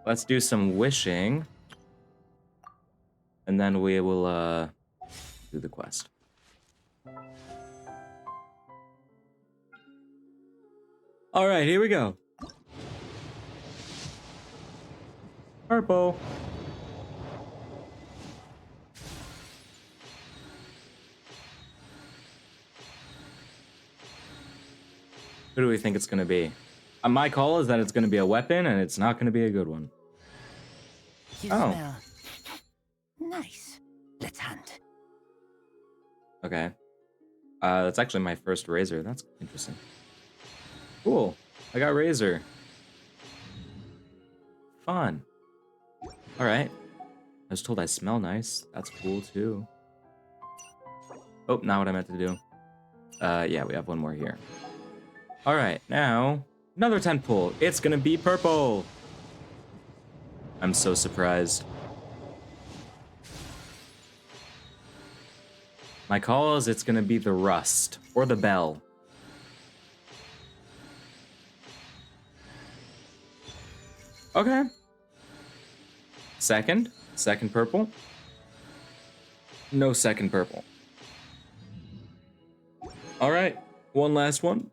let's do some wishing. And then we will do the quest. All right, here we go. Purple. Who do we think it's gonna be? My call is that it's gonna be a weapon, and it's not gonna be a good one. You smell nice. Let's hunt. Okay. That's actually my first razor. That's interesting. Cool. I got razor. Fun. All right. I was told I smell nice. That's cool too. Oh, not what I meant to do. Yeah, we have one more here. All right, now another 10 pull. It's gonna be purple. I'm so surprised. My call is it's gonna be the rust or the bell. Okay. Second purple. No second purple. All right, one last one.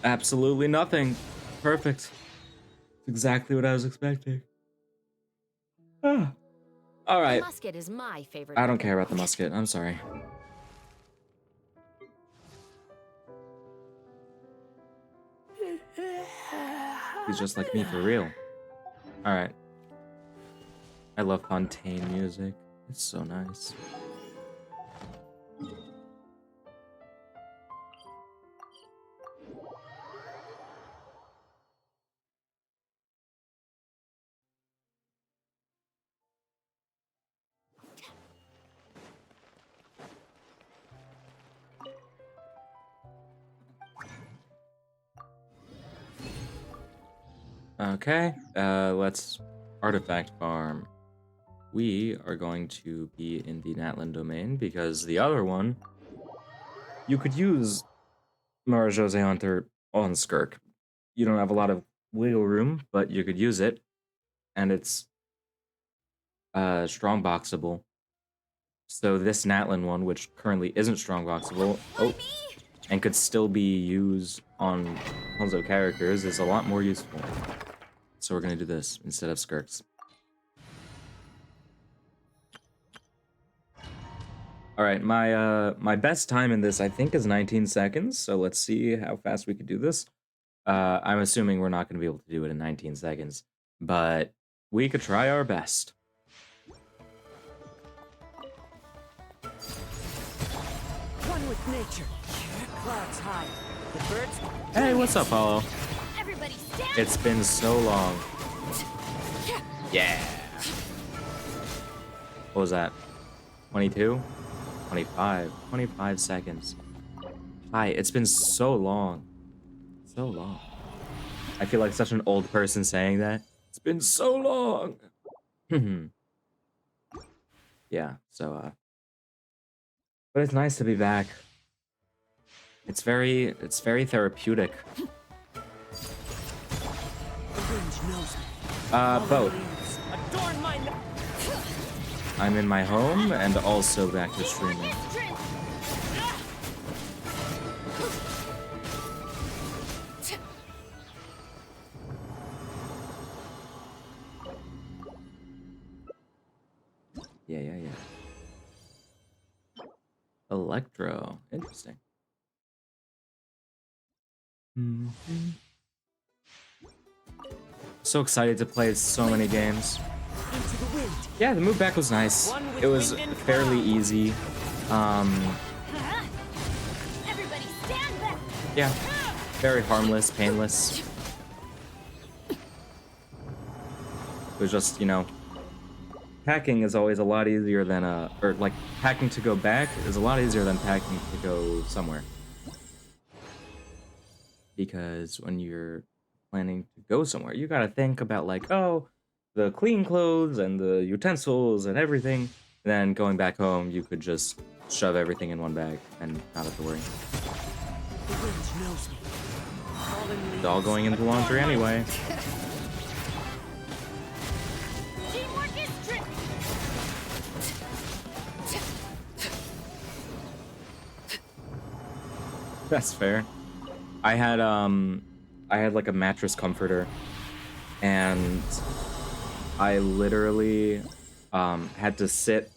Absolutely nothing. Perfect. Exactly what I was expecting. Ah. All right. The musket is my favorite. I don't care about the musket. I'm sorry. He's just like me for real. All right. I love Fontaine music. It's so nice. Okay, let's artifact farm. We are going to be in the Natlan domain because the other one, you could use Mara Jose Hunter on Skirk. You don't have a lot of wiggle room, but you could use it, and it's strong boxable. So this Natlan one, which currently isn't strong boxable, and could still be used on Hanzo characters, is a lot more useful. So we're gonna do this instead of Skirks. All right, my best time in this I think is 19 seconds. So let's see how fast we could do this. I'm assuming we're not gonna be able to do it in 19 seconds, but we could try our best. One with nature. Clouds high. The birds. Hey, what's up, Paulo? Everybody stand. It's been so long. Yeah. What was that? 22? 25. 25 seconds. Hi, it's been so long. So long. I feel like such an old person saying that. It's been so long. Yeah, so but it's nice to be back. It's very therapeutic. Both. I'm in my home and also back to streaming. Yeah. Electro. Interesting. So excited to play so many games. Yeah, the move back was nice. It was fairly easy. Yeah, very harmless, painless. It was just, you know, packing is always a lot easier than or like packing to go back is a lot easier than packing to go somewhere. Because when you're planning to go somewhere, you gotta think about like, oh, the clean clothes and the utensils and everything. And then going back home, you could just shove everything in one bag and not have to worry. It's all going into laundry anyway. That's fair. I had I had like a mattress comforter, and I literally had to sit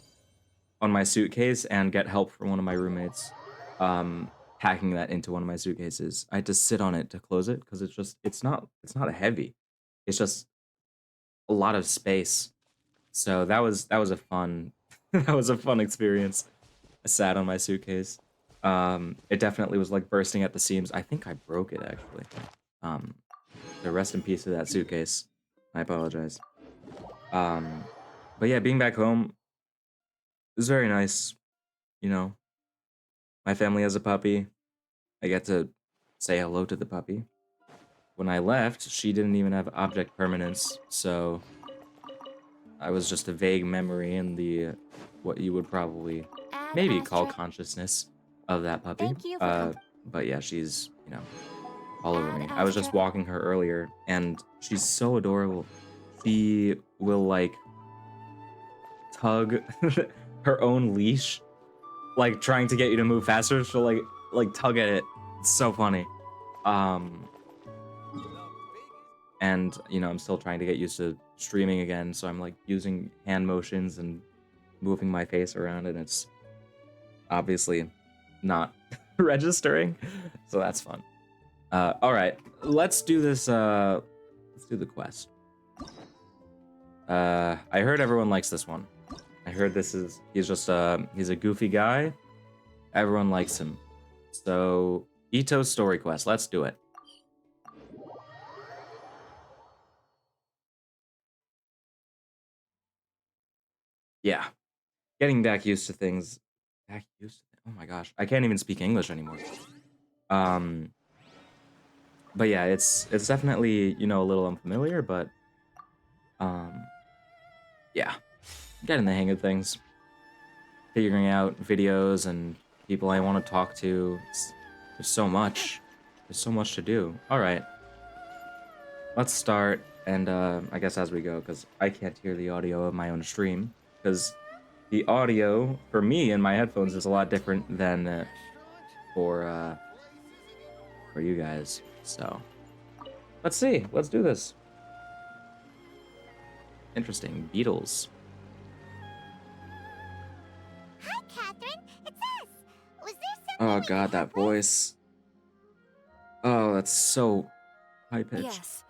on my suitcase and get help from one of my roommates packing that into one of my suitcases. I had to sit on it to close it because it's not heavy. It's just a lot of space. So that was a fun that was a fun experience. I sat on my suitcase. It definitely was like bursting at the seams. I think I broke it actually. Um, so rest in peace to that suitcase. I apologize. Um, but yeah, being back home is very nice. You know, my family has a puppy. I get to say hello to the puppy. When I left, she didn't even have object permanence, so I was just a vague memory in the what you would probably Add maybe call asterisk. consciousness of that puppy. Thank you for But yeah, she's, all over add me. I was just asterisk. walking her earlier, and she's so adorable. She will like tug her own leash, like trying to get you to move faster. She'll like tug at it. It's so funny. Um, and I'm still trying to get used to streaming again, so I'm like using hand motions and moving my face around, and it's obviously not registering. So that's fun. All right, let's do this. Let's do the quest. I heard everyone likes this one. I heard he's a goofy guy. Everyone likes him. So Itto's story quest. Let's do it. Yeah, getting back used to things. Back used to. Oh my gosh, I can't even speak English anymore. Um, but yeah, it's definitely a little unfamiliar, but um, yeah, getting the hang of things. Figuring out videos and people I want to talk to. There's so much. There's so much to do. All right, let's start. And I guess as we go, because I can't hear the audio of my own stream, because the audio for me in my headphones is a lot different than for for you guys. So let's see. Let's do this. Interesting. Beatles. Hi, Catherine. It's us. Was there Oh something we god, can that help with? voice. Oh, that's so high pitched. Yes.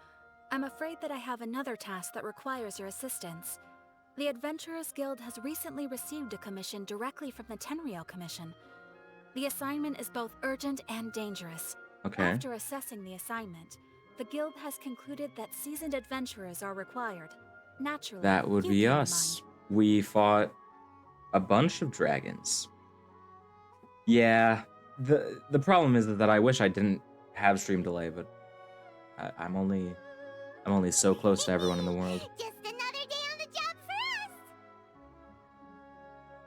I'm afraid that I have another task that requires your assistance. The Adventurers Guild has recently received a commission directly from the Tenryou Commission. The assignment is both urgent and dangerous. Okay. After assessing the assignment, the Guild has concluded that seasoned adventurers are required. Naturally, That would you be came to us. mind. We fought a bunch of dragons. Yeah. The problem is that I wish I didn't have stream delay, but I'm only so close to everyone in the world. Just another day on the job for us.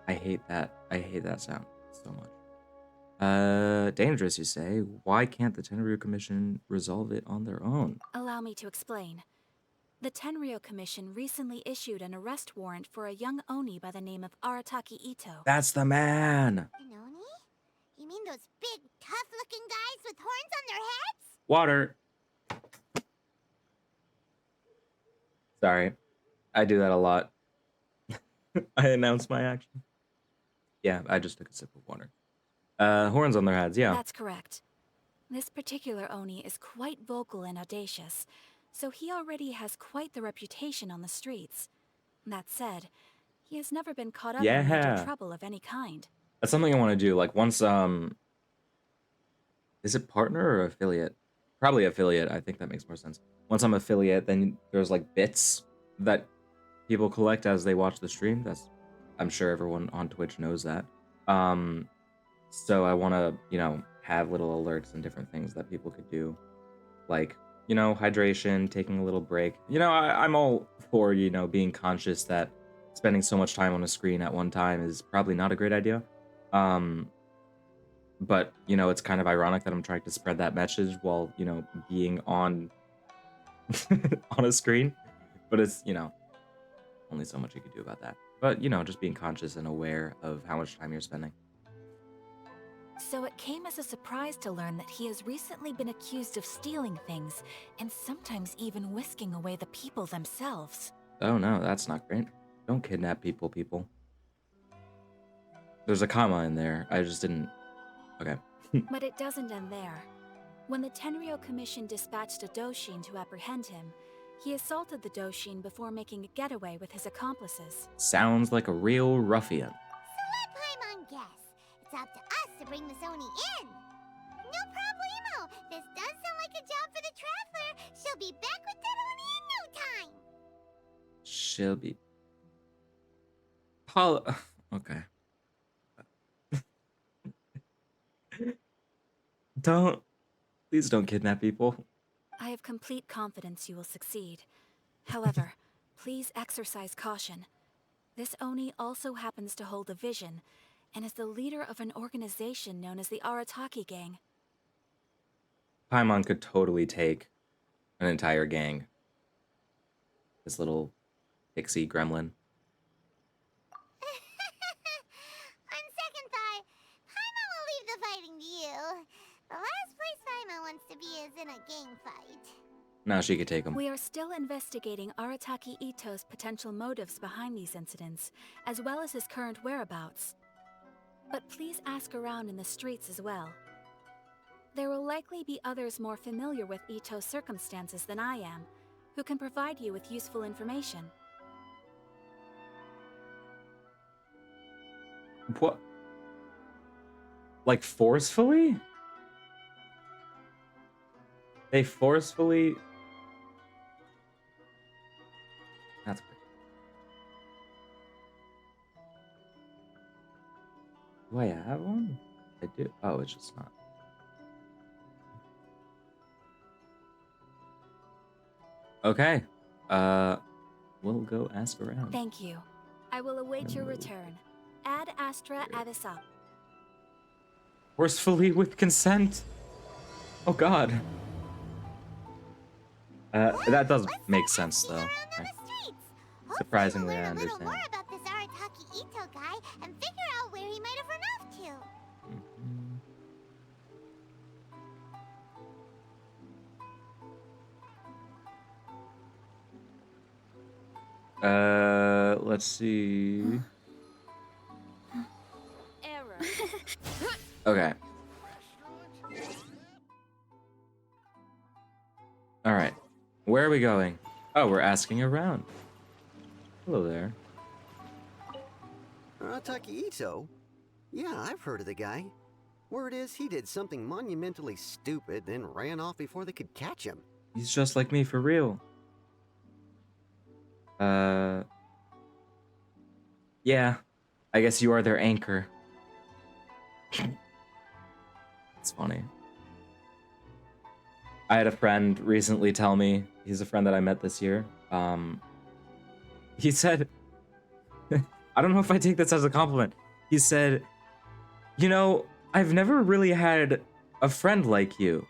I hate that. I hate that sound so much. Dangerous, you say? Why can't the Tenryu Commission resolve it on their own? Allow me to explain. The Tenryou Commission recently issued an arrest warrant for a young Oni by the name of Arataki Itto. That's the man. An Oni? You mean those big, tough-looking guys with horns on their heads? Water. Sorry. I do that a lot. I announce my action. Yeah, I just took a sip of water. Horns on their heads, yeah. That's correct. This particular Oni is quite vocal and audacious, so he already has quite the reputation on the streets. That said, he has never been caught up in major Yeah. trouble of any kind. That's something I want to do. Like once, is it partner or affiliate? Probably affiliate. I think that makes more sense. Once I'm affiliate, then there's like bits that people collect as they watch the stream. I'm sure everyone on Twitch knows that. So I want to, have little alerts and different things that people could do, like, hydration, taking a little break. I'm all for, being conscious that spending so much time on a screen at one time is probably not a great idea. But, it's kind of ironic that I'm trying to spread that message while, being on on a screen. But it's, only so much you could do about that. But, just being conscious and aware of how much time you're spending. So it came as a surprise to learn that he has recently been accused of stealing things, and sometimes even whisking away the people themselves. Oh no, that's not great. Don't kidnap people, people. There's a comma in there. I just didn't... Okay. But it doesn't end there. When the Tenryou Commission dispatched a Doshin to apprehend him, he assaulted the Doshin before making a getaway with his accomplices. Sounds like a real ruffian. So let Paimon guess. It's up to us to bring Miss Oni in. No problemo. This does sound like a job for the Traveler. She'll be back with Teroni in no time. She'll be... Paul... Okay. Please don't kidnap people. I have complete confidence you will succeed. However, please exercise caution. This Oni also happens to hold a vision, and is the leader of an organization known as the Arataki Gang. Paimon could totally take an entire gang. This little pixie gremlin. On second thought, Paimon will leave the fighting to you. The last place Paimon wants to be is in a gang fight. Now she could take him. We are still investigating Arataki Itto's potential motives behind these incidents, as well as his current whereabouts. But please ask around in the streets as well. There will likely be others more familiar with Itto's circumstances than I am, who can provide you with useful information. What? Like forcefully? They forcefully... That's great. Do I have one? I do. Oh, it's just not. Okay. We'll go ask around. Thank you. I will await your return. Ad Astra Avisop. Forcefully with consent? Oh god. That does make sense though. Surprisingly, I learn a little understand. more about this Arataki Itto guy and figure out where he might have run off to. Let's see. Error. Okay. All right. Where are we going? Oh, we're asking around. Hello there. Arataki Itto? Yeah, I've heard of the guy. Word is he did something monumentally stupid, then ran off before they could catch him. He's just like me for real. Yeah. I guess you are their anchor. It's funny. I had a friend recently tell me, he's a friend that I met this year. He said, I don't know if I take this as a compliment. He said, you know, I've never really had a friend like you.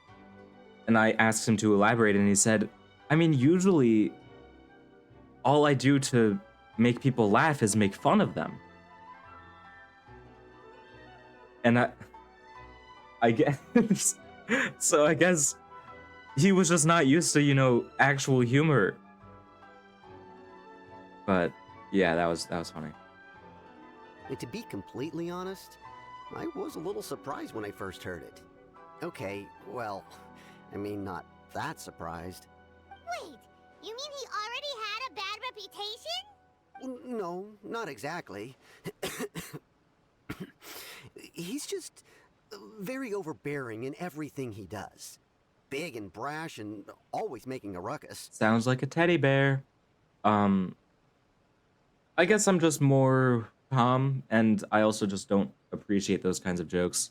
And I asked him to elaborate, and he said, I mean, usually all I do to make people laugh is make fun of them. And I guess, so I guess he was just not used to, you know, actual humor. But yeah, that was funny. And to be completely honest, I was a little surprised when I first heard it. Okay, well, I mean, not that surprised. Wait, you mean he already had a bad reputation? No, not exactly. He's just very overbearing in everything he does. Big and brash and always making a ruckus. Sounds like a teddy bear. I guess I'm just more calm, and I also just don't appreciate those kinds of jokes.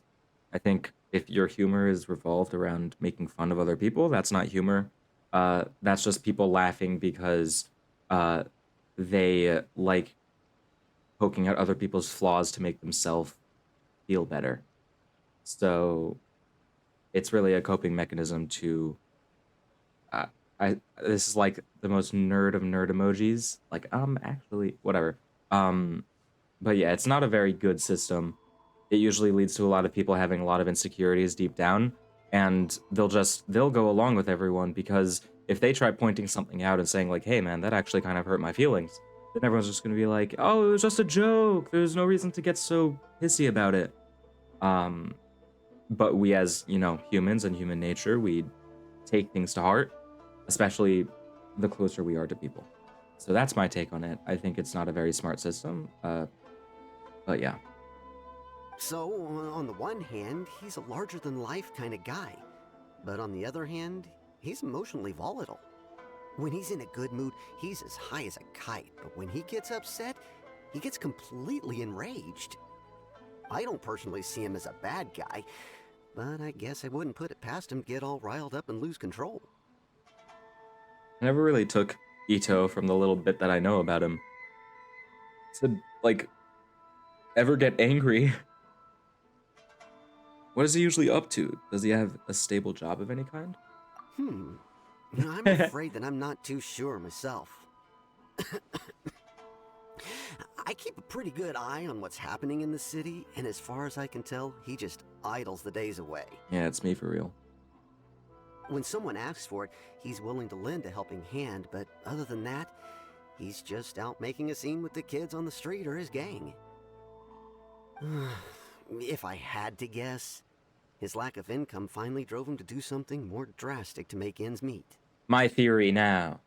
I think if your humor is revolved around making fun of other people, that's not humor. That's just people laughing because they like poking out other people's flaws to make themselves feel better. So it's really a coping mechanism to this is like the most nerd of nerd emojis. Like, actually, whatever. But yeah, it's not a very good system. it usually leads to a lot of people having a lot of insecurities deep down, and they'll go along with everyone because if they try pointing something out and saying like, "Hey man, that actually kind of hurt my feelings," then everyone's just gonna be like, "Oh, it was just a joke. There's no reason to get so pissy about it." Um, but we as, humans and human nature, we take things to heart, especially the closer we are to people. So that's my take on it. I think it's not a very smart system. But yeah. So, on the one hand, he's a larger than life kind of guy. But on the other hand, he's emotionally volatile. When he's in a good mood, he's as high as a kite. But when he gets upset, he gets completely enraged. I don't personally see him as a bad guy, but I guess I wouldn't put it past him to get all riled up and lose control. I never really took Itto from the little bit that I know about him. To, like, ever get angry. What is he usually up to? Does he have a stable job of any kind? I'm afraid that I'm not too sure myself. I keep a pretty good eye on what's happening in the city, and as far as I can tell, he just idles the days away. Yeah, it's me for real. When someone asks for it, he's willing to lend a helping hand, but other than that, he's just out making a scene with the kids on the street or his gang. If I had to guess, his lack of income finally drove him to do something more drastic to make ends meet. My theory now,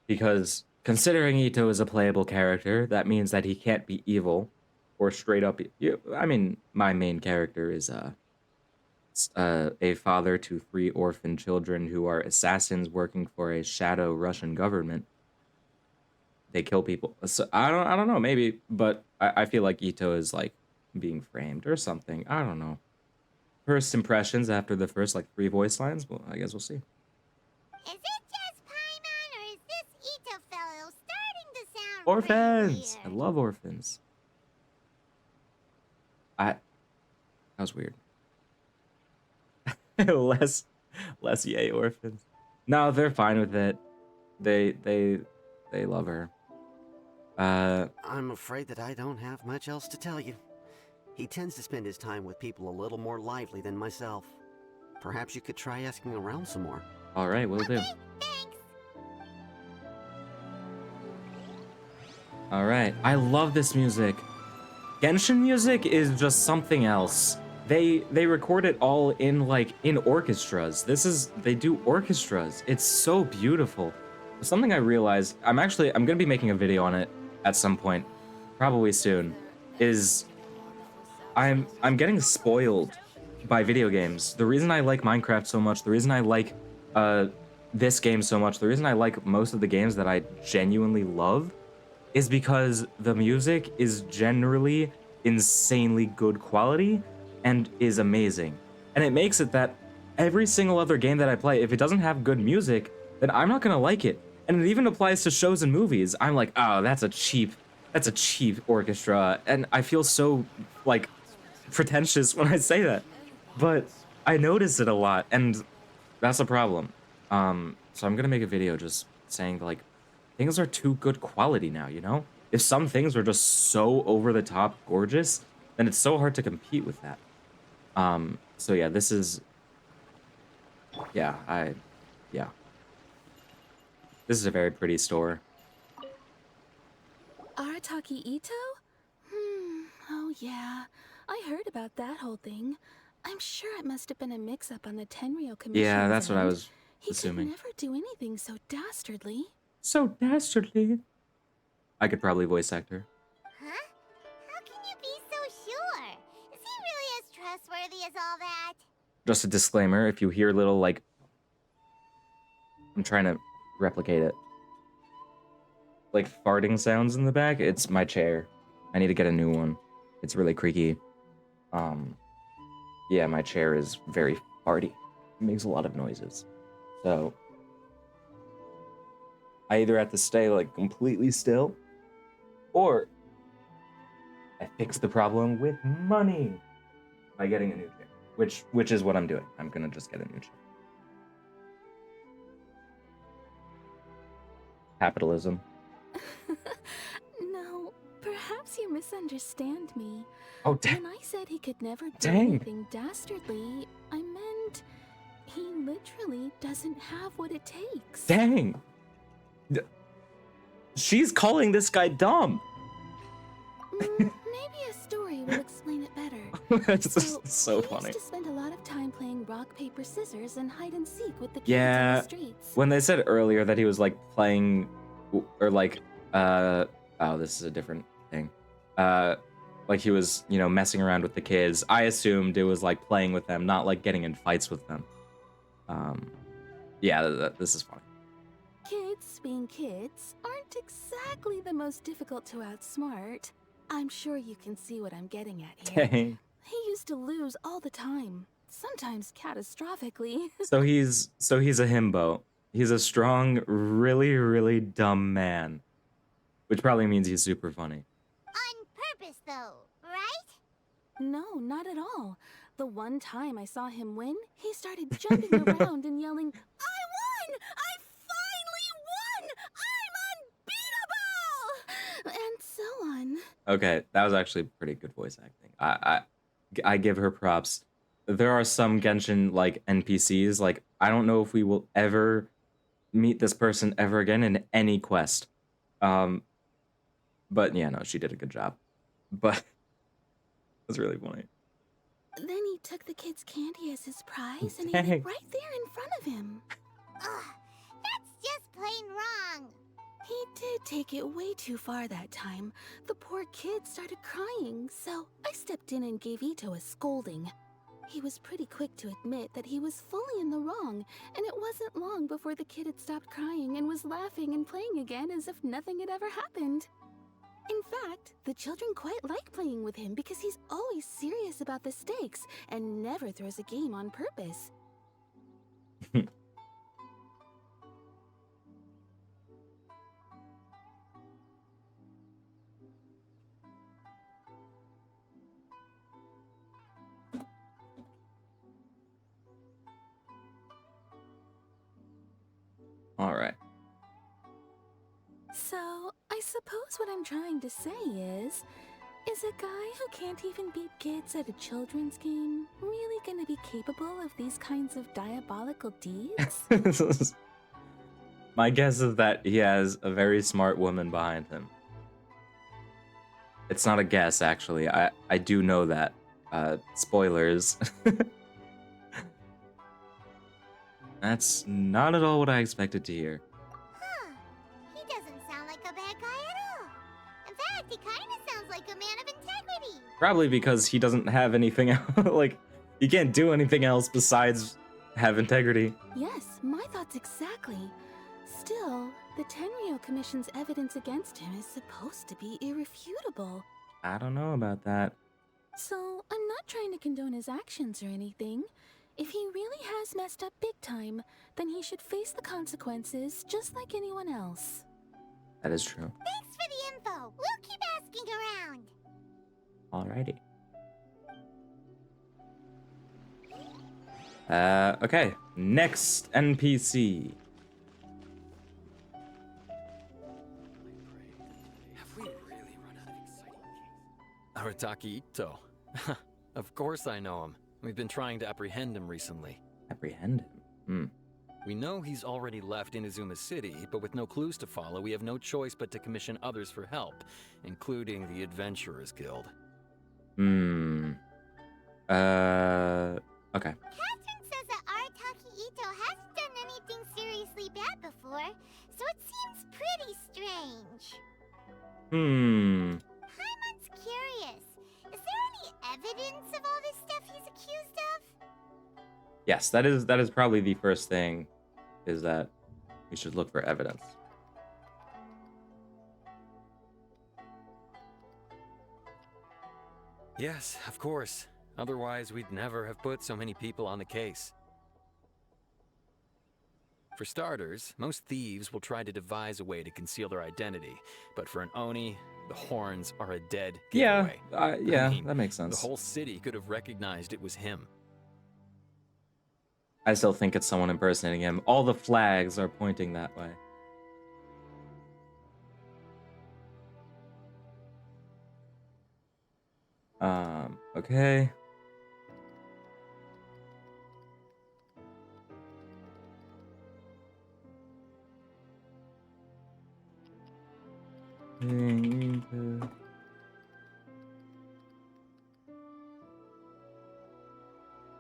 because considering Itto is a playable character, that means that he can't be evil or straight up. I mean, my main character is a father to 3 orphan children who are assassins working for a shadow Russian government. They kill people. So I don't know, maybe, but I feel like Itto is like being framed or something. I don't know. First impressions after the first like 3 voice lines. Well, I guess we'll see. Is it just Paimon, or is this Itto fellow starting to sound Orphans. really I weird? love orphans. That was weird. less yay orphans. No, they're fine with it. They love her. I'm afraid that I don't have much else to tell you. He tends to spend his time with people a little more lively than myself. Perhaps you could try asking around some more. All right, will do. Thanks. All right, I love this music. Genshin music is just something else. They record it all in orchestras. They do orchestras. It's so beautiful. Something I realized, I'm gonna be making a video on it at some point, probably soon, is I'm getting spoiled by video games. The reason I like Minecraft so much, the reason I like this game so much, the reason I like most of the games that I genuinely love is because the music is generally insanely good quality and is amazing. And it makes it that every single other game that I play, if it doesn't have good music, then I'm not gonna like it. And it even applies to shows and movies. I'm like, oh, that's a cheap orchestra. And I feel so like pretentious when I say that. But I notice it a lot, and that's a problem. So I'm gonna make a video just saying like things are too good quality now, you know? If some things are just so over the top gorgeous, then it's so hard to compete with that. So yeah, this is yeah. This is a very pretty store. Arataki Itto? Oh yeah. I heard about that whole thing. I'm sure it must have been a mix-up on the Tenryo Commission. Yeah, that's what I was assuming. He could never do anything so dastardly. So dastardly. I could probably voice act her. Huh? How can you be so sure? Is he really as trustworthy as all that? Just a disclaimer, if you hear little, like... I'm trying to replicate it. Like, farting sounds in the back, it's my chair. I need to get a new one. It's really creaky. Yeah, my chair is very farty. It makes a lot of noises. So... I either have to stay, like, completely still, or I fix the problem with money by getting a new chair, which is what I'm doing. I'm gonna just get a new chair. Capitalism. No, perhaps Perhaps you misunderstand me. Oh, dang. When I said he could never do Dang. anything dastardly, I meant he literally doesn't have what it takes. Dang. She's calling this guy dumb. Maybe a story will explain it better. That's so he funny. used to spend a lot of time playing rock, paper, scissors and hide and seek with the kids Yeah, on the streets. when they said earlier that he was like playing, or like, oh, this is a different thing. Like he was, you know, messing around with the kids. I assumed it was like playing with them, not like getting in fights with them. Yeah, this is funny. Kids, being kids, aren't exactly the most difficult to outsmart. I'm sure you can see what I'm getting at here. Dang. He used to lose all the time, sometimes catastrophically. So he's a himbo. He's a strong, really, really dumb man, which probably means he's super funny. On purpose, though, right? No, not at all. The one time I saw him win, he started jumping around and yelling, "I won! I finally won! I'm unbeatable!" And so on. Okay, that was actually pretty good voice acting. I give her props. There are some Genshin like NPCs, like I don't know if we will ever meet this person ever again in any quest. But yeah, no, she did a good job. But it's really funny. Then he took the kid's candy as his prize and ate Dang. it right there in front of him. Ugh, that's just plain wrong. He did take it way too far that time. The poor kid started crying, so I stepped in and gave Itto a scolding. He was pretty quick to admit that he was fully in the wrong, and it wasn't long before the kid had stopped crying and was laughing and playing again as if nothing had ever happened. In fact, the children quite like playing with him because he's always serious about the stakes and never throws a game on purpose. All right. So, I suppose what I'm trying to say is a guy who can't even beat kids at a children's game really gonna be capable of these kinds of diabolical deeds? My guess is that he has a very smart woman behind him. It's not a guess, actually. I do know that. Spoilers. That's not at all what I expected to hear. Huh. He doesn't sound like a bad guy at all. In fact, he kind of sounds like a man of integrity. Probably because he doesn't have anything else. Like, he can't do anything else besides have integrity. Yes, my thoughts exactly. Still, the Tenryo Commission's evidence against him is supposed to be irrefutable. I don't know about that. So, I'm not trying to condone his actions or anything. If he really has messed up big time, then he should face the consequences just like anyone else. That is true. Thanks for the info. We'll keep asking around. Alrighty. Okay. Next NPC. Have we really run out of exciting cases? Arataki Itto. Of course I know him. We've been trying to apprehend him recently. Apprehend him. We know he's already left Inazuma City, but with no clues to follow, we have no choice but to commission others for help, including the Adventurers Guild. Okay. Catherine says that Arataki Itto hasn't done anything seriously bad before, so it seems pretty strange. Paimon's curious. Is there any evidence of all this stuff he's accused of? Yes, that is probably the first thing, is that we should look for evidence. Yes, of course. Otherwise, we'd never have put so many people on the case. For starters, most thieves will try to devise a way to conceal their identity, but for an Oni, the horns are a dead Yeah, giveaway. yeah, I mean, that makes the sense. whole city could have recognized it was him. I still think it's someone impersonating him. All the flags are pointing that way. Okay.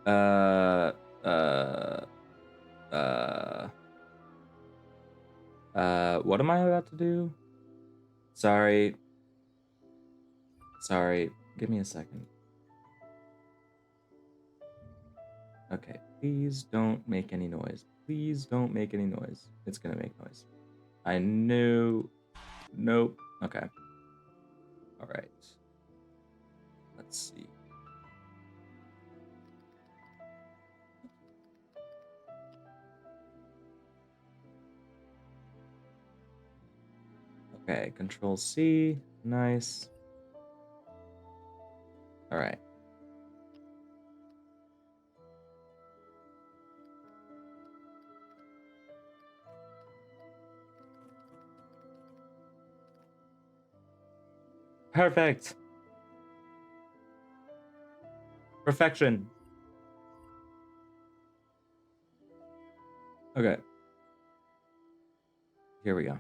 Uh, uh, uh, what am I about to do? Sorry. Sorry. Give me a second. Okay, please don't make any noise. Please don't make any noise. It's gonna make noise. I knew. Nope. Okay. All right. Let's see. Okay, Control C. Nice. All right. Perfect. Perfection. Okay. Here we go.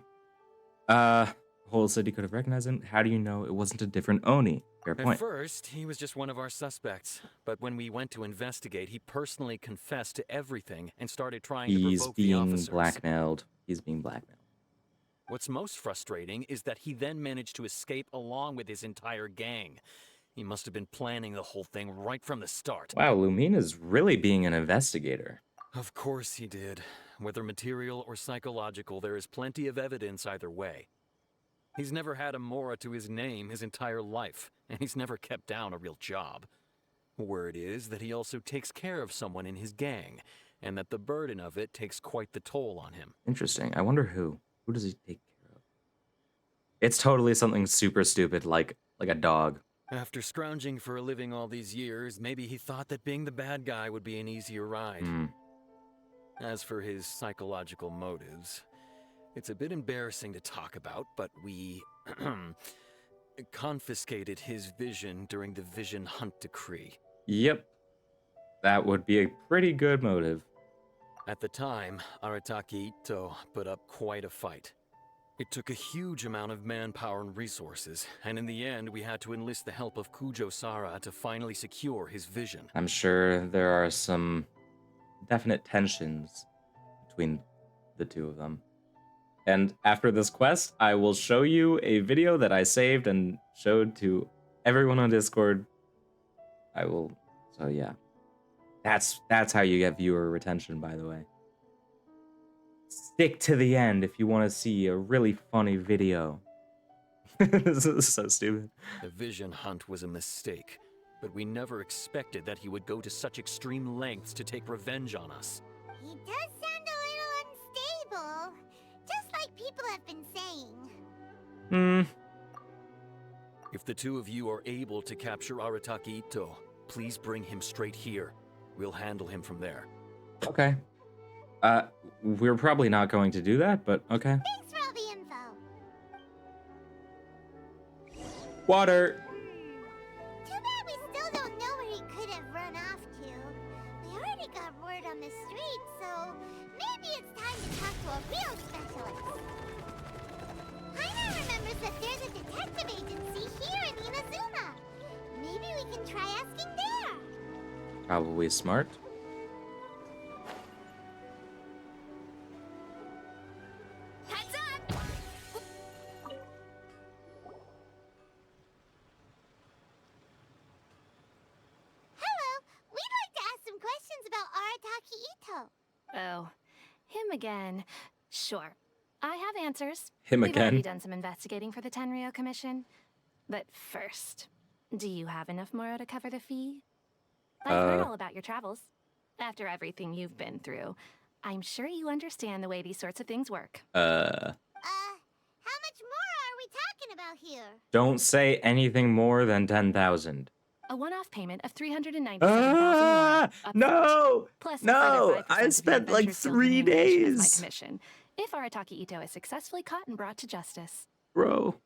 The whole city could have recognized him. How do you know it wasn't a different Oni? Fair At point. first, he was just one of our suspects, but when we went to investigate, he personally confessed to everything and started trying to He's provoke the being officers. blackmailed. He's being blackmailed. What's most frustrating is that he then managed to escape along with his entire gang. He must have been planning the whole thing right from the start. Wow, Lumina's really being an investigator. Of course he did. Whether material or psychological, there is plenty of evidence either way. He's never had a Mora to his name his entire life, and he's never kept down a real job. Word is that he also takes care of someone in his gang, and that the burden of it takes quite the toll on him. Interesting. I wonder who. Who does he take care of? It's totally something super stupid, like a dog. After scrounging for a living all these years, maybe he thought that being the bad guy would be an easier ride. As for his psychological motives, it's a bit embarrassing to talk about, but we confiscated his vision during the Vision Hunt Decree. Yep. That would be a pretty good motive. At the time, Arataki Itto put up quite a fight. It took a huge amount of manpower and resources, and in the end, we had to enlist the help of Kujo Sara to finally secure his vision. I'm sure there are some definite tensions between the two of them. And after this quest, I will show you a video that I saved and showed to everyone on Discord. So yeah. That's how you get viewer retention, by the way. Stick to the end if you want to see a really funny video. This is so stupid. The Vision Hunt was a mistake, but we never expected that he would go to such extreme lengths to take revenge on us. He does sound a little unstable, just like people have been saying. If the two of you are able to capture Arataki Itto, please bring him straight here. We'll handle him from there. Okay. We're probably not going to do that, but okay. Thanks for all the info. Water! Too bad we still don't know where he could have run off to. We already got word on the street, so maybe it's time to talk to a real specialist. Haina remembers that there's a detective agency here in Inazuma. Maybe we can try asking there. Probably smart. Heads up! Hello, we'd like to ask some questions about Arataki Itto. Oh, him again. Sure. I have answers. Him We've already again. done some investigating for the Tenryo Commission. But first, do you have enough Moro to cover the fee? I've heard all about your travels. After everything you've been through, I'm sure you understand the way these sorts of things work. How much more are we talking about here? Don't say anything more than 10,000. A one-off payment of 397,000 upfront, No! plus a No! further 5% I of the spent like Adventure Guild 3 remuneration as my days. commission, if Arataki Itto is successfully caught and brought to justice. Bro.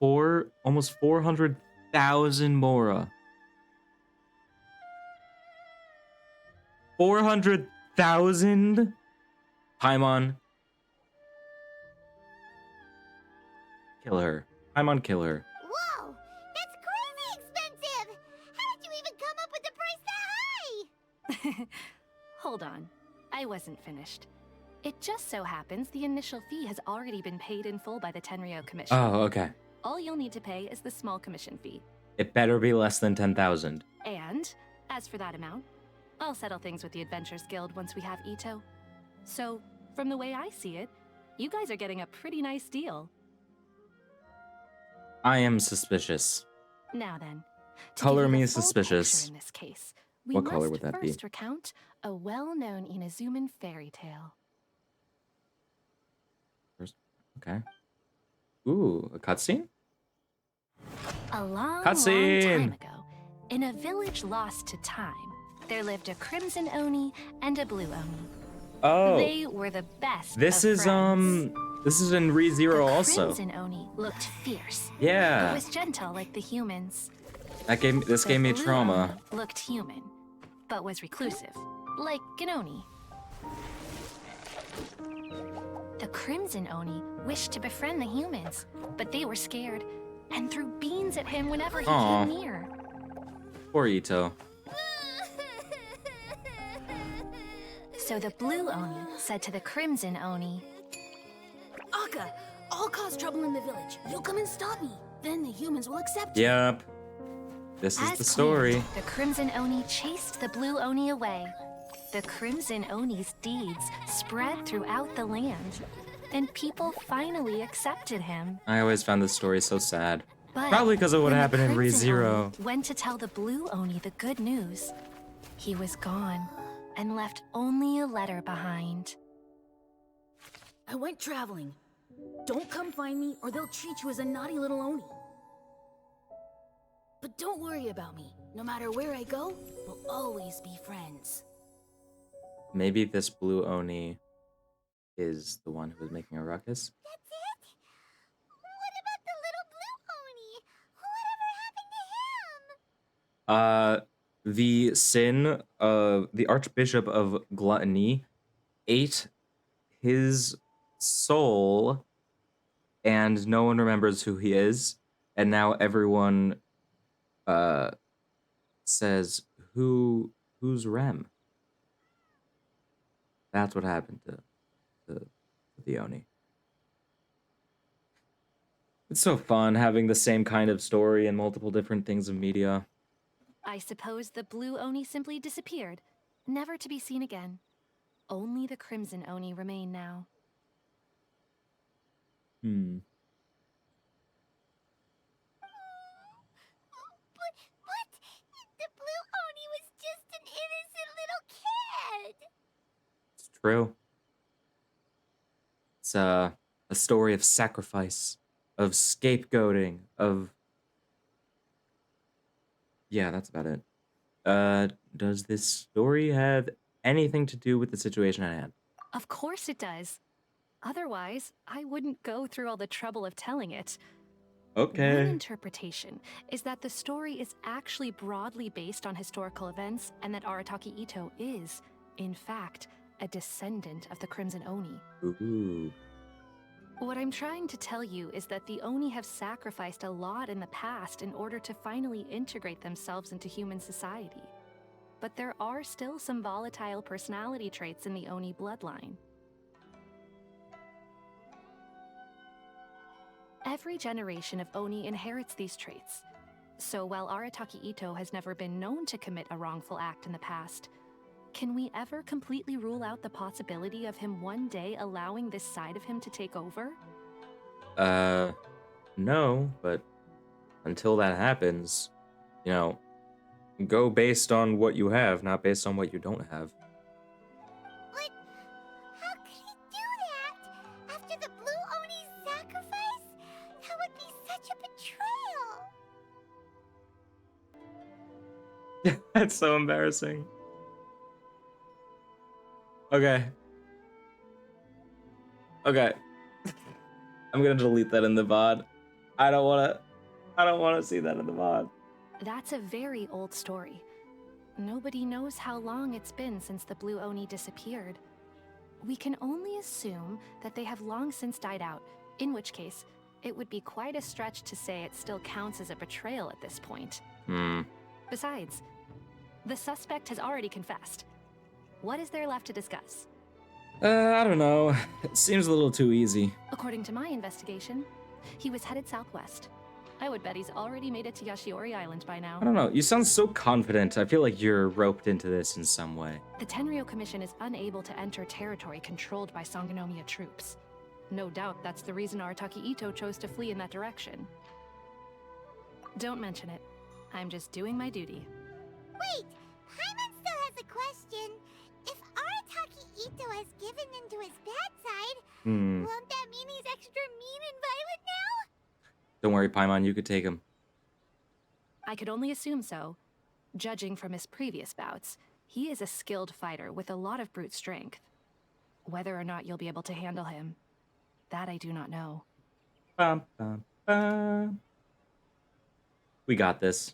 almost 400,000 Mora. 400,000? Paimon. Kill her. Paimon, kill her. Whoa! That's crazy expensive! How did you even come up with the price that high? Hold on. I wasn't finished. It just so happens the initial fee has already been paid in full by the Tenryou Commission. Oh, okay. All you'll need to pay is the small commission fee. It better be less than 10,000. And, as for that amount, I'll settle things with the Adventurers Guild once we have Itto. So, from the way I see it, you guys are getting a pretty nice deal. I am suspicious. Now then, to Color give you me the full suspicious. picture in this case, we What must color would that be? first recount a well-known Inazuman fairy tale. Okay. Ooh, a cutscene? A long Cutscene! time ago, in a village lost to time, there lived a Crimson Oni and a Blue Oni. Oh. They were the best This of is friends. this is in ReZero The also. Crimson Oni looked fierce, but Yeah. was gentle like the humans. This The gave me Blue trauma. Oni looked human, but was reclusive, like an Oni. The Crimson Oni wished to befriend the humans, but they were scared and threw beans at him whenever he Aw. came near. Poor Itto. So the Blue Oni said to the Crimson Oni, Akka, I'll cause trouble in the village. You'll come and stop me. Then the humans will accept you. Yep. This is as the story. planned, the Crimson Oni chased the Blue Oni away. The Crimson Oni's deeds spread throughout the land, and people finally accepted him. I always found this story so sad. But Probably because of what when the happened in Crimson ReZero. Oni went to tell the Blue Oni the good news, he was gone and left only a letter behind. I went traveling. Don't come find me or they'll treat you as a naughty little Oni. But don't worry about me. No matter where I go, we'll always be friends. Maybe this Blue Oni is the one who was making a ruckus. That's it? What about the little blue Oni? Whatever happened to him? The sin of the Archbishop of Gluttony ate his soul, and no one remembers who he is, and now everyone says who's Rem. That's what happened to the Oni. It's so fun having the same kind of story in multiple different things of media. I suppose the Blue Oni simply disappeared, never to be seen again. Only the Crimson Oni remain now. Hmm. What? The blue Oni was just an innocent little kid! It's true. It's a story of sacrifice, of scapegoating, of... Yeah, that's about it. Does this story have anything to do with the situation at hand? Of course it does. Otherwise, I wouldn't go through all the trouble of telling it. One Okay. interpretation is that the story is actually broadly based on historical events and that Arataki Itto is, in fact, a descendant of the Crimson Oni. Ooh. What I'm trying to tell you is that the Oni have sacrificed a lot in the past in order to finally integrate themselves into human society. But there are still some volatile personality traits in the Oni bloodline. Every generation of Oni inherits these traits. So while Arataki Itto has never been known to commit a wrongful act in the past, can we ever completely rule out the possibility of him one day allowing this side of him to take over? No, but until that happens, you know, go based on what you have, not based on what you don't have. But how could he do that? After the blue Oni's sacrifice? That would be such a betrayal. That's so embarrassing. Okay. Okay. I'm gonna delete that in the VOD. I don't wanna see that in the mod. That's a very old story. Nobody knows how long it's been since the Blue Oni disappeared. We can only assume that they have long since died out, in which case, it would be quite a stretch to say it still counts as a betrayal at this point. Besides, the suspect has already confessed. What is there left to discuss? I don't know. It seems a little too easy. According to my investigation, he was headed southwest. I would bet he's already made it to Yashiori Island by now. I don't know. You sound so confident. I feel like you're roped into this in some way. The Tenryo Commission is unable to enter territory controlled by Sangonomiya troops. No doubt that's the reason Arataki Itto chose to flee in that direction. Don't mention it. I'm just doing my duty. Wait, Paimon still has a question. If Arataki Itto has given in to his bad side, won't that mean he's extra mean and violent now? Don't worry, Paimon, you could take him. I could only assume so. Judging from his previous bouts, he is a skilled fighter with a lot of brute strength. Whether or not you'll be able to handle him, that I do not know. Bum, bum, bum. We got this.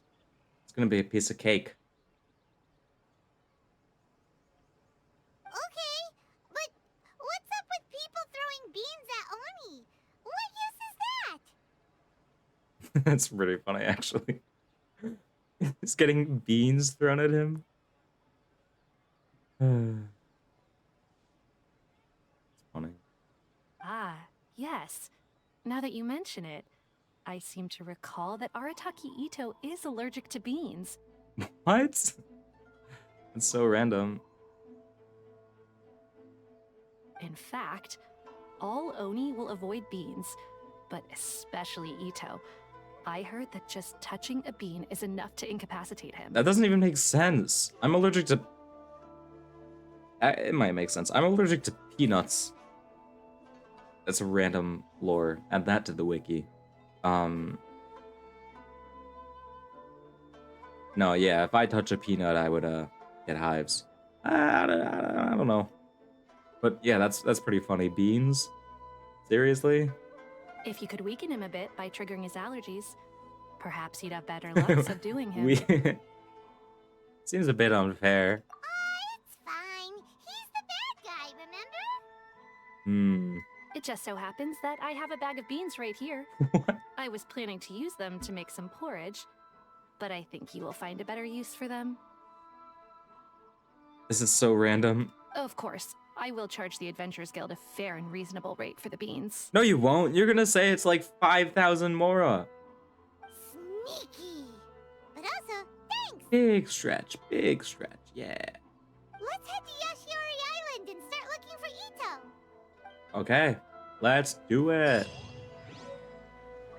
It's gonna be a piece of cake. Okay, but what's up with people throwing beans at Oni? What use is that? That's pretty funny, actually. He's getting beans thrown at him. It's funny. Ah, yes. Now that you mention it, I seem to recall that Arataki Itto is allergic to beans. What? It's so random. In fact, all Oni will avoid beans, but especially Itto. I heard that just touching a bean is enough to incapacitate him. That doesn't even make sense. I'm allergic to... It might make sense. I'm allergic to peanuts. That's a random lore. Add that to the wiki. No, yeah, if I touch a peanut, I would get hives. I don't know. But yeah, that's pretty funny. Beans? Seriously? If you could weaken him a bit by triggering his allergies, perhaps you'd have better luck subduing him. Seems a bit unfair. It's fine. He's the bad guy, remember? It just so happens that I have a bag of beans right here. I was planning to use them to make some porridge, but I think you will find a better use for them. This is so random. Of course, I will charge the Adventurers Guild a fair and reasonable rate for the beans. No, you won't. You're gonna say it's like 5,000 mora. Sneaky. But also, thanks. Big stretch, yeah. Let's head to Yashiori Island and start looking for Itto. Okay, let's do it.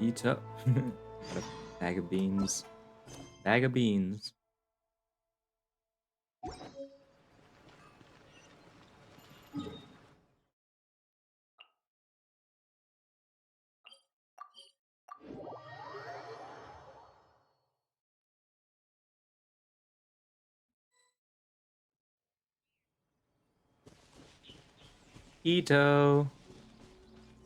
Itto. Got a bag of beans. Bag of beans. Itto.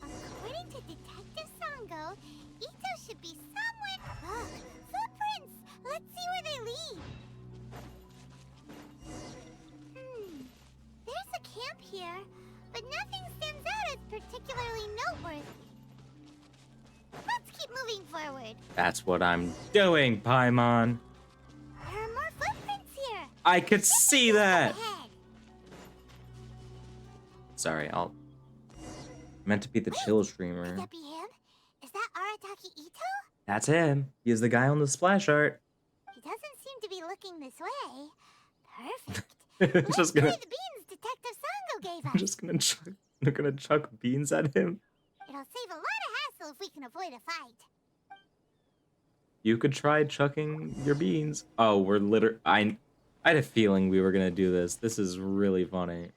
According to Detective Sango, Itto should be somewhere. Look, footprints. Let's see where they lead. There's a camp here, but nothing stands out as particularly noteworthy. Let's keep moving forward. That's what I'm doing, Paimon. There are more footprints here. I could see that. Ahead. Sorry, meant to be the chill streamer. Could that be him? Is that Arataki Itto? That's him. He's the guy on the splash art. He doesn't seem to be looking this way. Perfect. Just Let's gonna, try the beans Detective Sango gave us. I'm just gonna chuck. I'm gonna chuck beans at him. It'll save a lot of hassle if we can avoid a fight. You could try chucking your beans. Oh, I had a feeling we were gonna do this. This is really funny.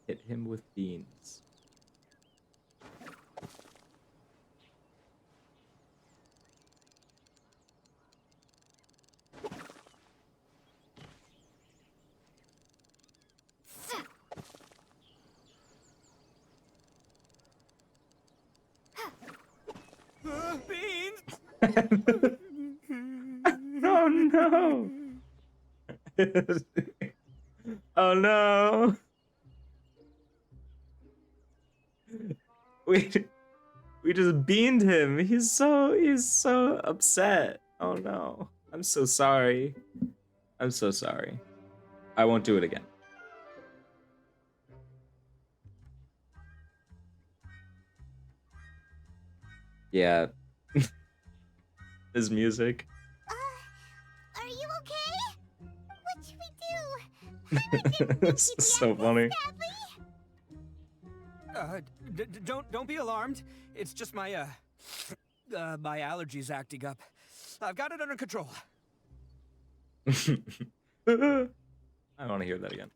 Hit him with beans. Beans! Oh no! Oh no! We we just beamed him. He's so upset. Oh no. I'm so sorry. I'm so sorry. I won't do it again. Yeah. His music. Are you okay? What should we do? Paimon didn't mean This you is so funny. badly. Don't be alarmed. It's just my my allergies acting up. I've got it under control. I want to hear that again.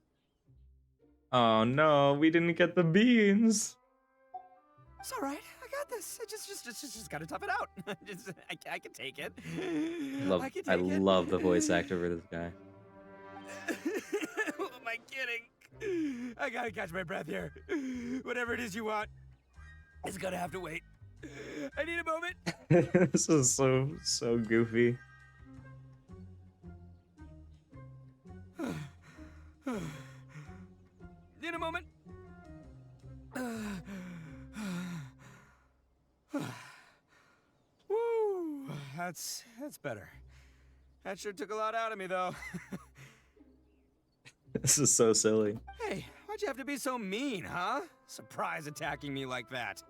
Oh no, we didn't get the beans. It's all right. I got this. I just gotta tough it out. I can take it. I love the voice actor for this guy. Who am I kidding? I gotta catch my breath here. Whatever it is you want, it's gonna have to wait. I need a moment. This is so goofy. Need a moment. Woo, that's better. That sure took a lot out of me, though. This is so silly. Hey, why'd you have to be so mean, huh? Surprise attacking me like that.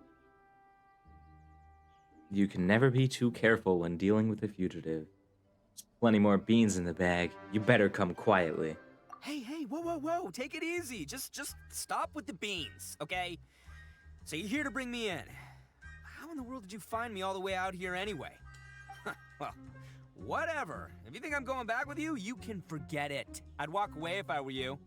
You can never be too careful when dealing with a fugitive. There's plenty more beans in the bag. You better come quietly. Hey, whoa, take it easy. Just stop with the beans, okay? So you're here to bring me in. How in the world did you find me all the way out here anyway? Well, whatever. If you think I'm going back with you, you can forget it. I'd walk away if I were you.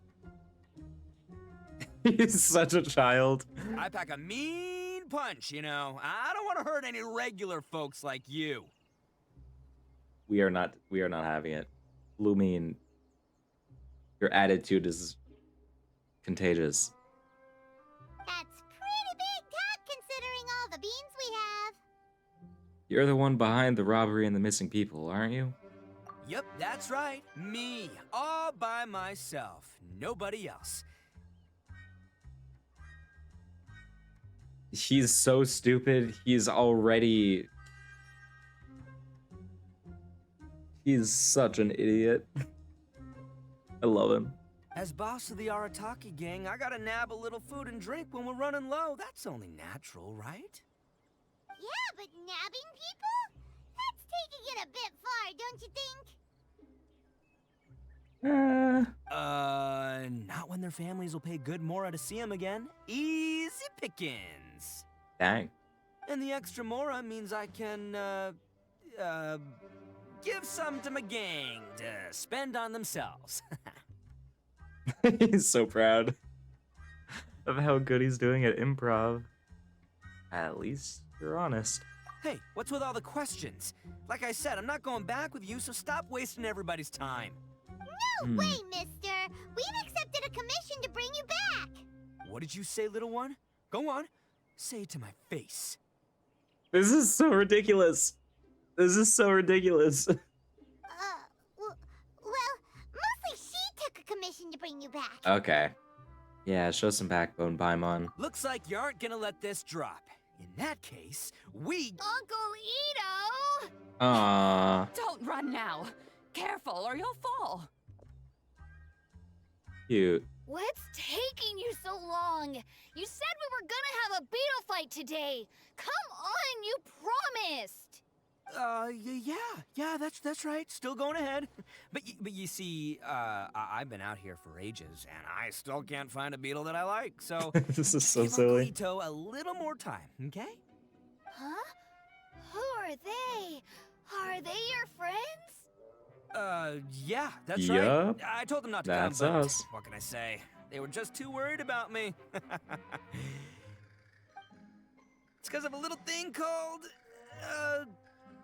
He's such a child. I pack a mean punch, you know. I don't want to hurt any regular folks like you. We are not having it. Lumine, your attitude is contagious. That's pretty big talk considering all the beans we have. You're the one behind the robbery and the missing people, aren't you? Yep, that's right. Me. All by myself. Nobody else. He's so stupid. He's such an idiot. I love him. As boss of the Arataki gang, I gotta nab a little food and drink when we're running low. That's only natural, right? Yeah, but nabbing people? That's taking it a bit far, don't you think? Not when their families will pay good mora to see them again. Easy pickings. Dang. And the extra mora means I can, give some to my gang to spend on themselves. He's so proud of how good he's doing at improv. At least you're honest. Hey, what's with all the questions? Like I said, I'm not going back with you, so stop wasting everybody's time. No way, mister. We've accepted a commission to bring you back. What did you say, little one? Go on. Say it to my face. This is so ridiculous. This is so ridiculous. Well, mostly she took a commission to bring you back. Okay. Yeah, show some backbone, Paimon. Looks like you aren't gonna let this drop. In that case, we... Uncle Itto! Aww. Don't run now. Careful or you'll fall. Cute. What's taking you so long? You said we were gonna have a beetle fight today. Come on, you promised. Yeah, that's right. Still going ahead. But you see, I've been out here for ages, and I still can't find a beetle that I like, so... This is so give silly. Uncle Itto a little more time, okay? Huh? Who are they? Are they your friends? Yeah, that's Yup. right. I told them not to That's come, but us. what can I say? They were just too worried about me. It's because of a little thing called,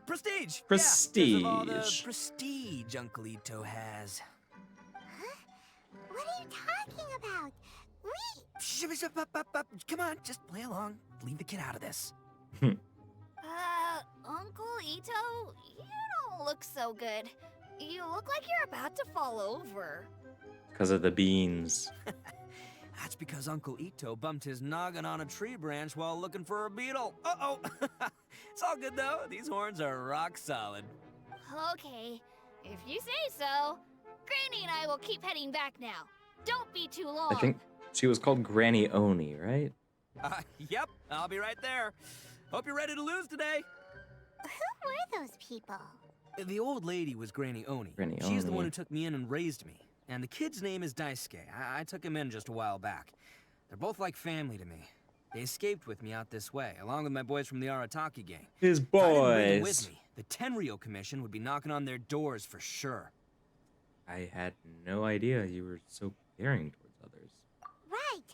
prestige. Prestige. Yeah, 'cause of all the prestige Uncle Itto has. Huh? What are you talking about? Come on, just play along. Leave the kid out of this. Uncle Itto, you don't look so good. You look like you're about to fall over. Because of the beans. That's because Uncle Itto bumped his noggin on a tree branch while looking for a beetle. Uh-oh. It's all good, though. These horns are rock solid. Okay, if you say so. Granny and I will keep heading back now. Don't be too long. I think she was called Granny Oni, right? Yep, I'll be right there. Hope you're ready to lose today. Who were those people? The old lady was Granny Oni. Granny She's the Oni. one who took me in and raised me. And the kid's name is Daisuke. I took him in just a while back. They're both like family to me. They escaped with me out this way, along with my boys from the Arataki gang. His If I didn't bring them boys. with me, the Tenryo Commission would be knocking on their doors for sure. I had no idea you were so caring towards others. Right.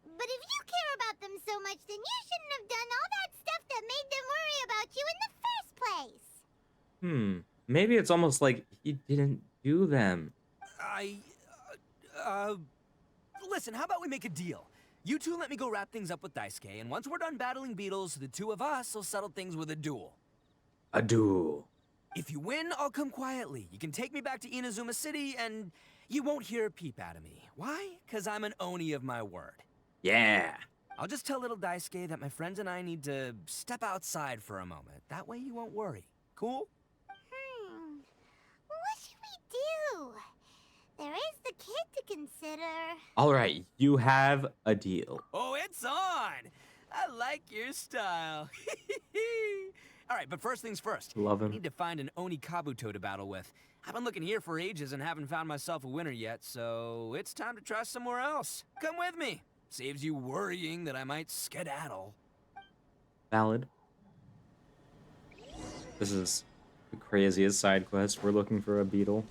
But if you care about them so much, then you shouldn't have done all that stuff that made them worry about you in the first place. Maybe it's almost like he didn't do them. Listen, how about we make a deal? You two let me go wrap things up with Daisuke, and once we're done battling beetles, the two of us will settle things with a duel. A duel. If you win, I'll come quietly. You can take me back to Inazuma City, and you won't hear a peep out of me. Why? Because I'm an Oni of my word. Yeah. I'll just tell little Daisuke that my friends and I need to step outside for a moment. That way you won't worry. Cool? What should we do? There is the kid to consider. All right, you have a deal. Oh, it's on! I like your style. All right, but first things first. Love him. I need to find an Oni Kabuto to battle with. I've been looking here for ages and haven't found myself a winner yet, so it's time to try somewhere else. Come with me. Saves you worrying that I might skedaddle. Valid. This is the craziest side quest. We're looking for a beetle.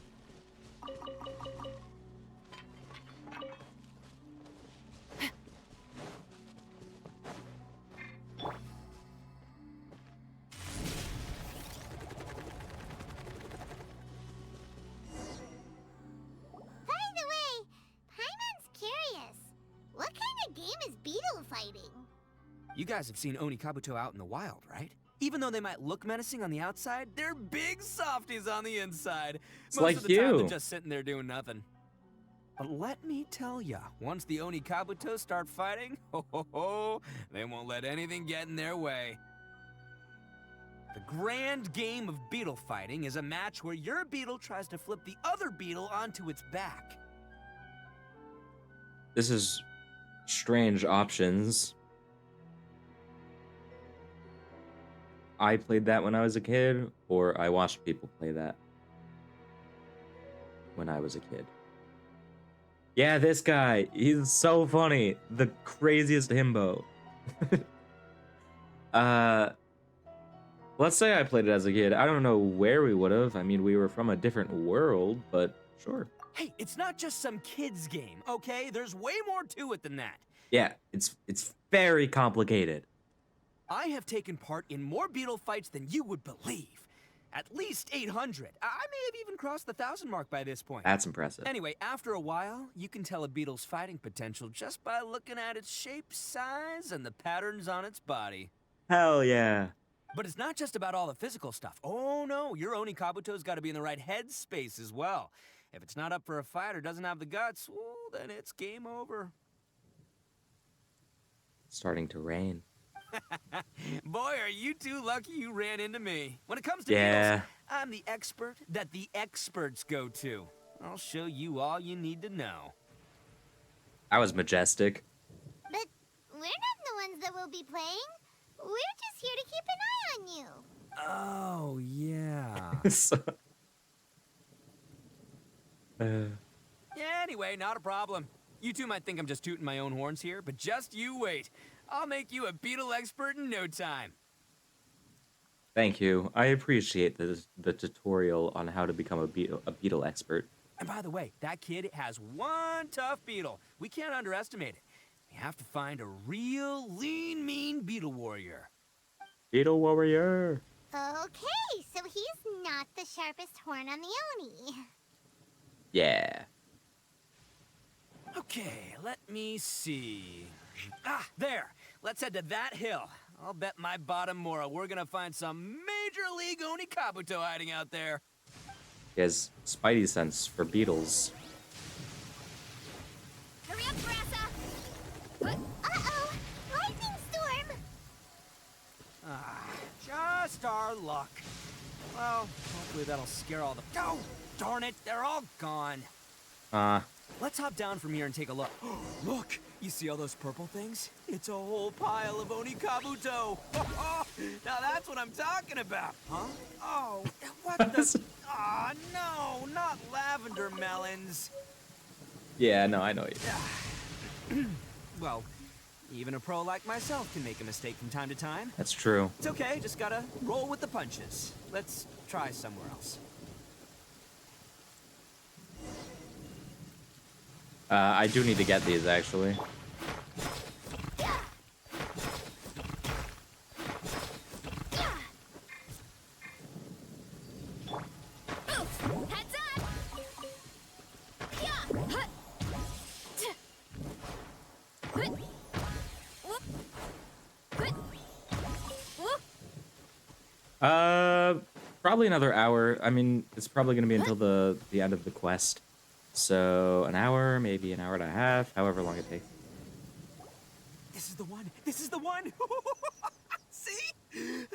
By the way, Paimon's curious. What kind of game is beetle fighting? You guys have seen Oni Kabuto out in the wild, right? Even though they might look menacing on the outside, they're big softies on the inside. It's Most like of the time, you. they're just sitting there doing nothing. But let me tell ya, once the Oni Kabuto start fighting, they won't let anything get in their way. The grand game of beetle fighting is a match where your beetle tries to flip the other beetle onto its back. This is strange options. I played that when I was a kid, or I watched people play that when I was a kid. Yeah, this guy, he's so funny. The craziest himbo. Let's say I played it as a kid. I don't know where we would have. I mean, we were from a different world, but sure. Hey, it's not just some kid's game, okay? There's way more to it than that. Yeah, it's very complicated. I have taken part in more beetle fights than you would believe. At least 800. I may have even crossed the 1,000 mark by this point. That's impressive. Anyway, after a while, you can tell a beetle's fighting potential just by looking at its shape, size, and the patterns on its body. Hell yeah. But it's not just about all the physical stuff. Oh no, your Oni Kabuto's got to be in the right headspace as well. If it's not up for a fight or doesn't have the guts, well, then it's game over. It's starting to rain. Boy, are you two lucky you ran into me. When it comes to Yeah. beetles, I'm the expert that the experts go to. I'll show you all you need to know. I was majestic. But we're not the ones that will be playing. We're just here to keep an eye on you. Oh, yeah. So- Yeah, anyway, not a problem. You two might think I'm just tooting my own horns here, but just you wait. I'll make you a beetle expert in no time. Thank you. I appreciate the tutorial on how to become a beetle expert. And by the way, that kid has one tough beetle. We can't underestimate it. We have to find a real lean, mean beetle warrior. Beetle warrior. Okay, so he's not the sharpest horn on the Oni. Yeah. Okay, let me see. Ah, there. Let's head to that hill. I'll bet my bottom Mora we're gonna find some Major League Onikabuto hiding out there. He has spidey sense for beetles. Hurry up, Brassa! Uh-oh! Lightning storm! Just our luck. Well, hopefully that'll scare all the... Oh, darn it, they're all gone. Let's hop down from here and take a look. Look, you see all those purple things? It's a whole pile of Onikabuto. Now that's what I'm talking about. Huh? Oh, what the... Aw, no, not lavender melons. Yeah, no, I know you. Well, even a pro like myself can make a mistake from time to time. That's true. It's okay, just gotta roll with the punches. Let's try somewhere else. I do need to get these, actually. Heads up! Yeah! Hut! T- Hut! Whoop! Hut! Whoop! Probably another hour. I mean, it's probably going to be until the end of the quest. So, an hour, maybe an hour and a half, however long it takes. This is the one! This is the one! See?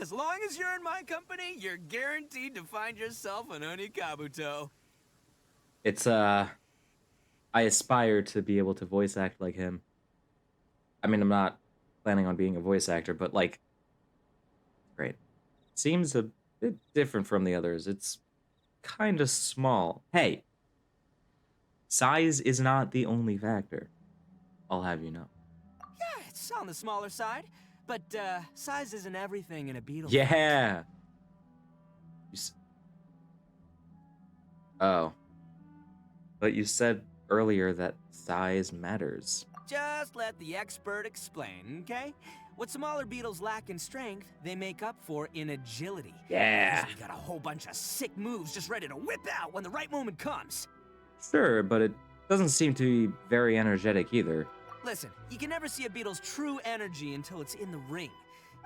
As long as you're in my company, you're guaranteed to find yourself an Onikabuto. It's, I aspire to be able to voice act like him. I mean, I'm not planning on being a voice actor, but, like, great. Seems a bit different from the others. It's kind of small. Hey! Size is not the only factor. I'll have you know. Yeah, it's on the smaller side, but size isn't everything in a beetle. Yeah! Oh. But you said earlier that size matters. Just let the expert explain, okay? What smaller beetles lack in strength, they make up for in agility. Yeah. We got a whole bunch of sick moves just ready to whip out when the right moment comes. Sure, but it doesn't seem to be very energetic either. Listen, you can never see a beetle's true energy until it's in the ring.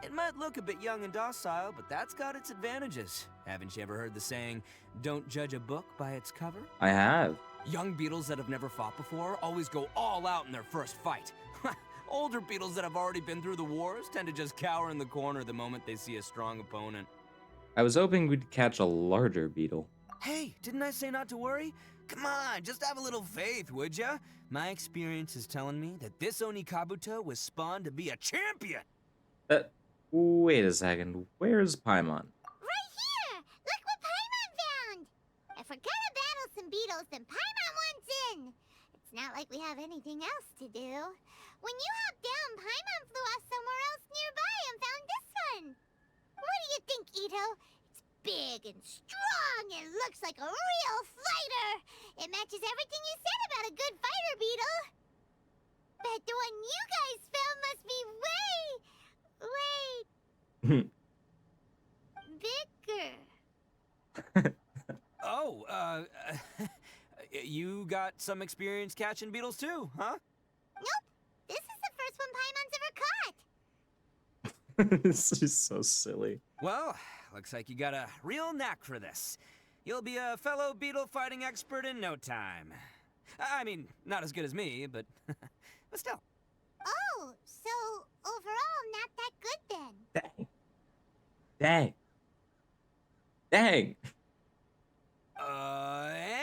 It might look a bit young and docile, but that's got its advantages. Haven't you ever heard the saying, don't judge a book by its cover? I have. Young beetles that have never fought before always go all out in their first fight. Older beetles that have already been through the wars tend to just cower in the corner the moment they see a strong opponent. I was hoping we'd catch a larger beetle. Hey, didn't I say not to worry? Come on, just have a little faith, would ya? My experience is telling me that this Onikabuto was spawned to be a champion! Wait a second. Where's Paimon? Right here! Look what Paimon found! If we're gonna battle some beetles, then Paimon wants in! It's not like we have anything else to do. When you hopped down, Paimon flew off somewhere else nearby and found this one! What do you think, Itto? It's big and strong and looks like a real fighter! It matches everything you said about a good fighter beetle! Bet the one you guys found must be bigger. Oh, you got some experience catching beetles too, huh? Nope. This is the first one Paimon's ever caught. This is so silly. Well, looks like you got a real knack for this. You'll be a fellow beetle fighting expert in no time. I mean, not as good as me, but but still. Oh, so overall not that good then. Dang. Dang.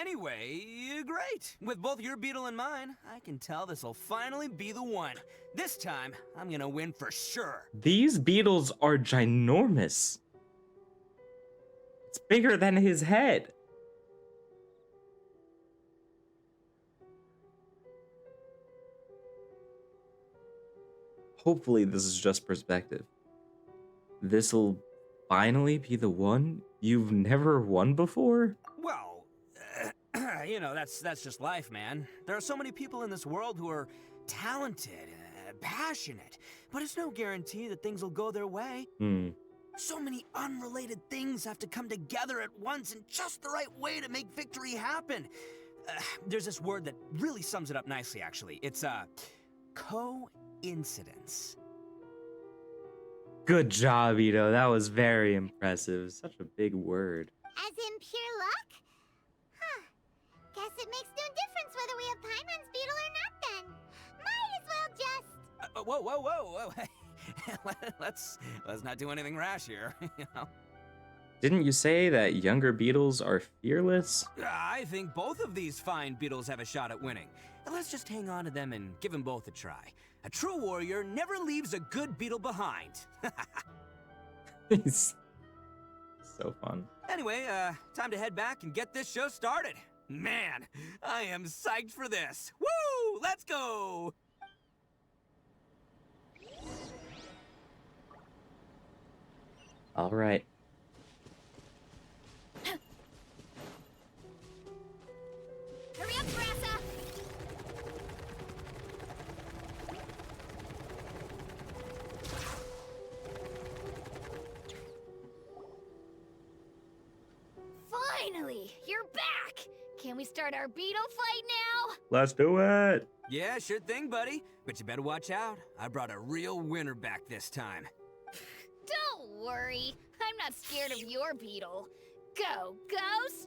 Anyway, great. With both your beetle and mine, I can tell this'll finally be the one. This time, I'm gonna win for sure. These beetles are ginormous. It's bigger than his head. Hopefully this is just perspective. This'll finally be the one you've never won before? Well, you know, that's just life, man. There are so many people in this world who are talented, passionate, but it's no guarantee that things will go their way. So many unrelated things have to come together at once in just the right way to make victory happen. There's this word that really sums it up nicely, actually. It's coincidence. Good job, Itto. That was very impressive. Such a big word. As in pure luck? Huh. Guess it makes no difference whether we have Paimon's beetle or not then. Might as well just... Whoa. let's not do anything rash here, you know? Didn't you say that younger beetles are fearless? I think both of these fine beetles have a shot at winning. Let's just hang on to them and give them both a try. A true warrior never leaves a good beetle behind. He's so fun. Anyway, time to head back and get this show started. Man, I am psyched for this. Woo! Let's go! All right. Hurry up, Grassa! Finally, you're back! Can we start our beetle fight now? Let's do it. Yeah, sure thing, buddy. But you better watch out. I brought a real winner back this time. Don't worry, I'm not scared of your beetle. Go,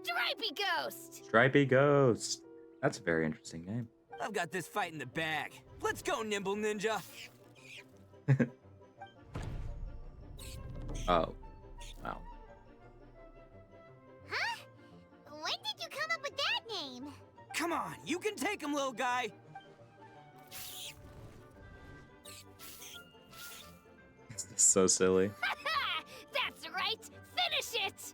Stripey Ghost! Stripey Ghost. That's a very interesting name. I've got this fight in the bag. Let's go, Nimble Ninja. Oh. Wow. Huh? When did you come up with that name? Come on, you can take him, little guy. This is so silly. That's right! Finish it!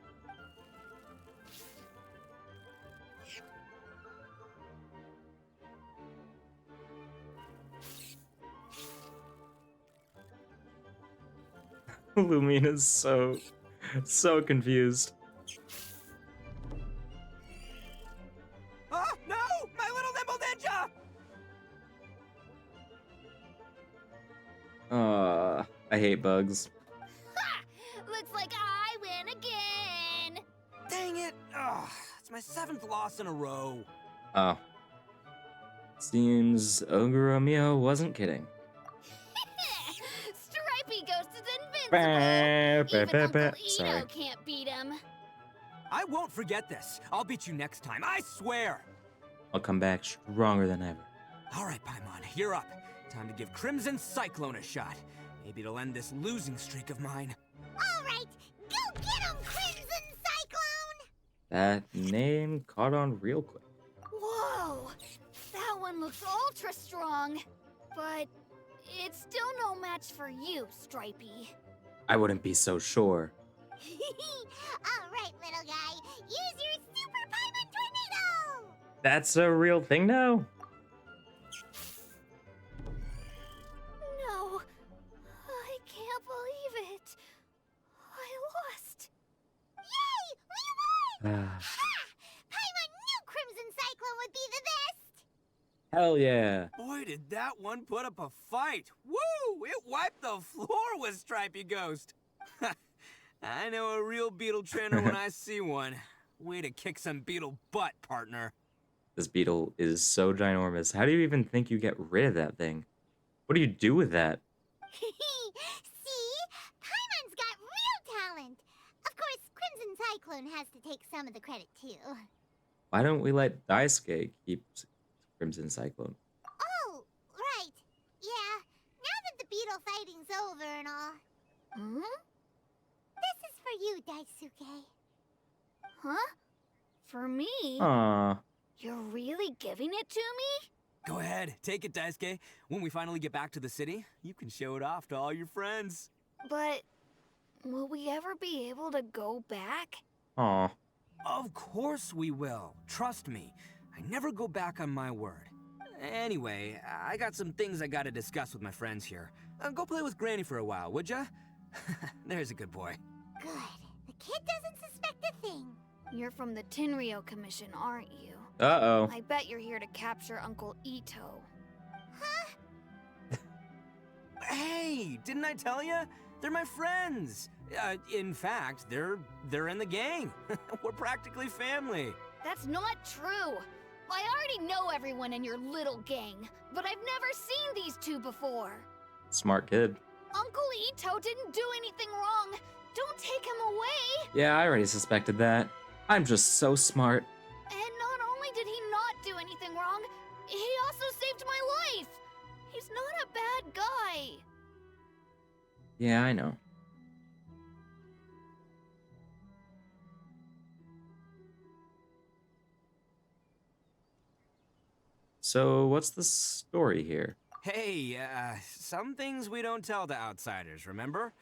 Lumina's so confused. Oh, no! My little Nimble Ninja! I hate bugs. Ha! Looks like I win again! Dang it! Ugh, it's my 7th loss in a row. Oh. Seems Ogre Romeo wasn't kidding. Stripey Ghost is invincible! Even Uncle Itto Sorry. can't beat him. I won't forget this. I'll beat you next time, I swear! I'll come back stronger than ever. All right, Paimon, you're up. Time to give Crimson Cyclone a shot. Maybe it'll end this losing streak of mine. All right, go get him, Crimson Cyclone! That name caught on real quick. Whoa! That one looks ultra strong. But it's still no match for you, Stripey. I wouldn't be so sure. All right, little guy, use your Super Paimon Tornado! That's a real thing now? No, I can't believe it. I lost. Yay! We won! Ah, Ha! Paimon knew Crimson Cyclone would be the best! hell yeah. Boy, did that one put up a fight. Woo! It wiped the floor with Stripey Ghost. I know a real beetle trainer when I see one. Way to kick some beetle butt, partner. This beetle is so ginormous. How do you even think you get rid of that thing? What do you do with that? See? Paimon's got real talent! Of course, Crimson Cyclone has to take some of the credit, too. Why don't we let Daisuke keep Crimson Cyclone? Oh, right. Yeah, now that the beetle fighting's over and all, Hmm? this is for you, Daisuke. Huh? For me? Aw. You're really giving it to me? Go ahead, take it, Daisuke. When we finally get back to the city, you can show it off to all your friends. But will we ever be able to go back? Aw. Of course we will. Trust me. I never go back on my word. Anyway, I got some things I gotta discuss with my friends here. Go play with Granny for a while, would ya? There's a good boy. Good. The kid doesn't suspect a thing. You're from the Tenryou Commission, aren't you? Uh-oh. I bet you're here to capture Uncle Itto. Huh? Hey, didn't I tell ya? They're my friends. In fact, they're in the gang. We're practically family. That's not true. I already know everyone in your little gang, but I've never seen these two before. Smart kid. Uncle Itto didn't do anything wrong. Don't take him away. Yeah, I already suspected that. I'm just so smart. And not only did he not do anything wrong, he also saved my life. He's not a bad guy. Yeah, I know. So, what's the story here? Hey, some things we don't tell to outsiders, remember?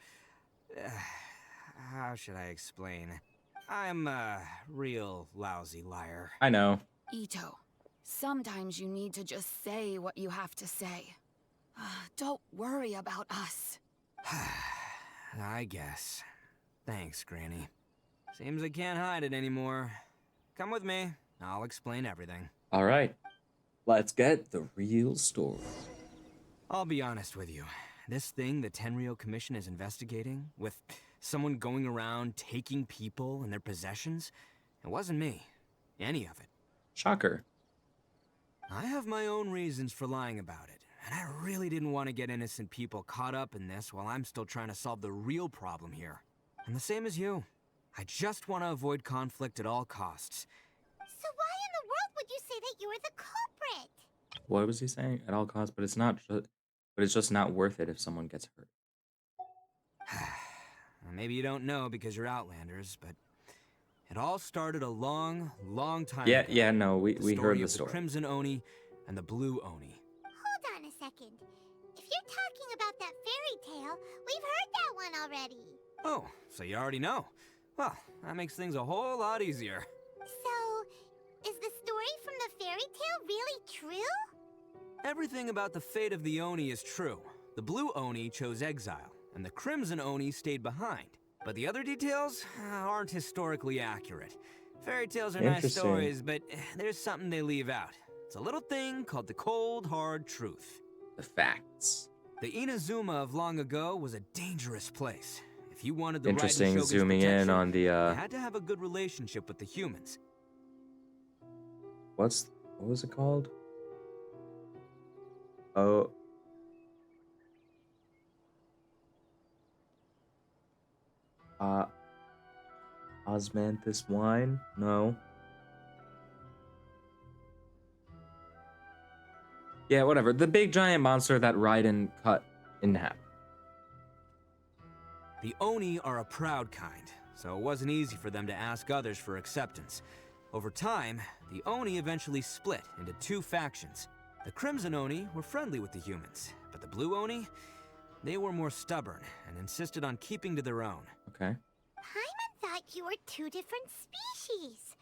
How should I explain? I'm a real lousy liar. I know. Itto, sometimes you need to just say what you have to say. Don't worry about us. I guess. Thanks, Granny. Seems I can't hide it anymore. Come with me. I'll explain everything. All right. Let's get the real story. I'll be honest with you. This thing the Tenryou Commission is investigating, with someone going around taking people and their possessions, it wasn't me. Any of it. Shocker. I have my own reasons for lying about it, and I really didn't want to get innocent people caught up in this while I'm still trying to solve the real problem here. I'm the same as you. I just want to avoid conflict at all costs. So why in the world would you say that you were the culprit? What was he saying? At all costs, but it's not. But it's just not worth it if someone gets hurt. Maybe you don't know because you're Outlanders, but it all started a long, long time Yeah, ago. yeah, no, we heard the of story. The Crimson Oni and the Blue Oni. Hold on a second. If you're talking about that fairy tale, we've heard that one already. Oh, so you already know. Well, that makes things a whole lot easier. So, is the story from the fairy tale really true? Everything about the fate of the Oni is true. The Blue Oni chose exile, and the Crimson Oni stayed behind. But the other details aren't historically accurate. Fairy tales are nice Interesting. stories, but there's something they leave out. It's a little thing called the cold, hard truth. The facts. The Inazuma of long ago was a dangerous place. If you wanted the Interesting. Raiden Shogun's Zooming in protection, on the you had to have a good relationship with the humans. what was it called? Oh. Osmanthus wine? No. Yeah, whatever. The big giant monster that Raiden cut in half. The Oni are a proud kind, so it wasn't easy for them to ask others for acceptance. Over time, the Oni eventually split into two factions. The Crimson Oni were friendly with the humans, but the Blue Oni, they were more stubborn and insisted on keeping to their own. Okay. Paimon thought you were two different species.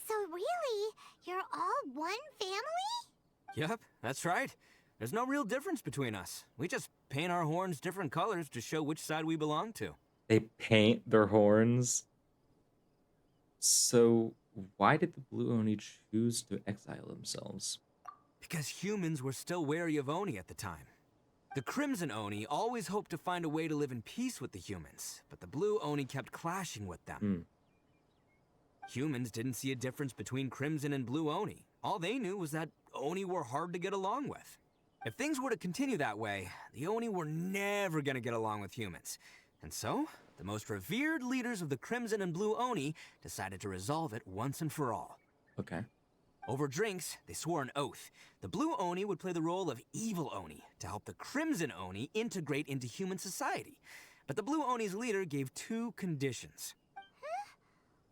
So really, you're all one family? Yep, that's right. There's no real difference between us. We just paint our horns different colors to show which side we belong to. They paint their horns. So why did the Blue Oni choose to exile themselves? Because humans were still wary of Oni at the time. The Crimson Oni always hoped to find a way to live in peace with the humans, but the Blue Oni kept clashing with them. Humans didn't see a difference between Crimson and Blue Oni. All they knew was that Oni were hard to get along with. If things were to continue that way, the Oni were never gonna get along with humans. And so, the most revered leaders of the Crimson and Blue Oni decided to resolve it once and for all. Okay. Over drinks, they swore an oath. The Blue Oni would play the role of evil Oni to help the Crimson Oni integrate into human society. But the Blue Oni's leader gave two conditions.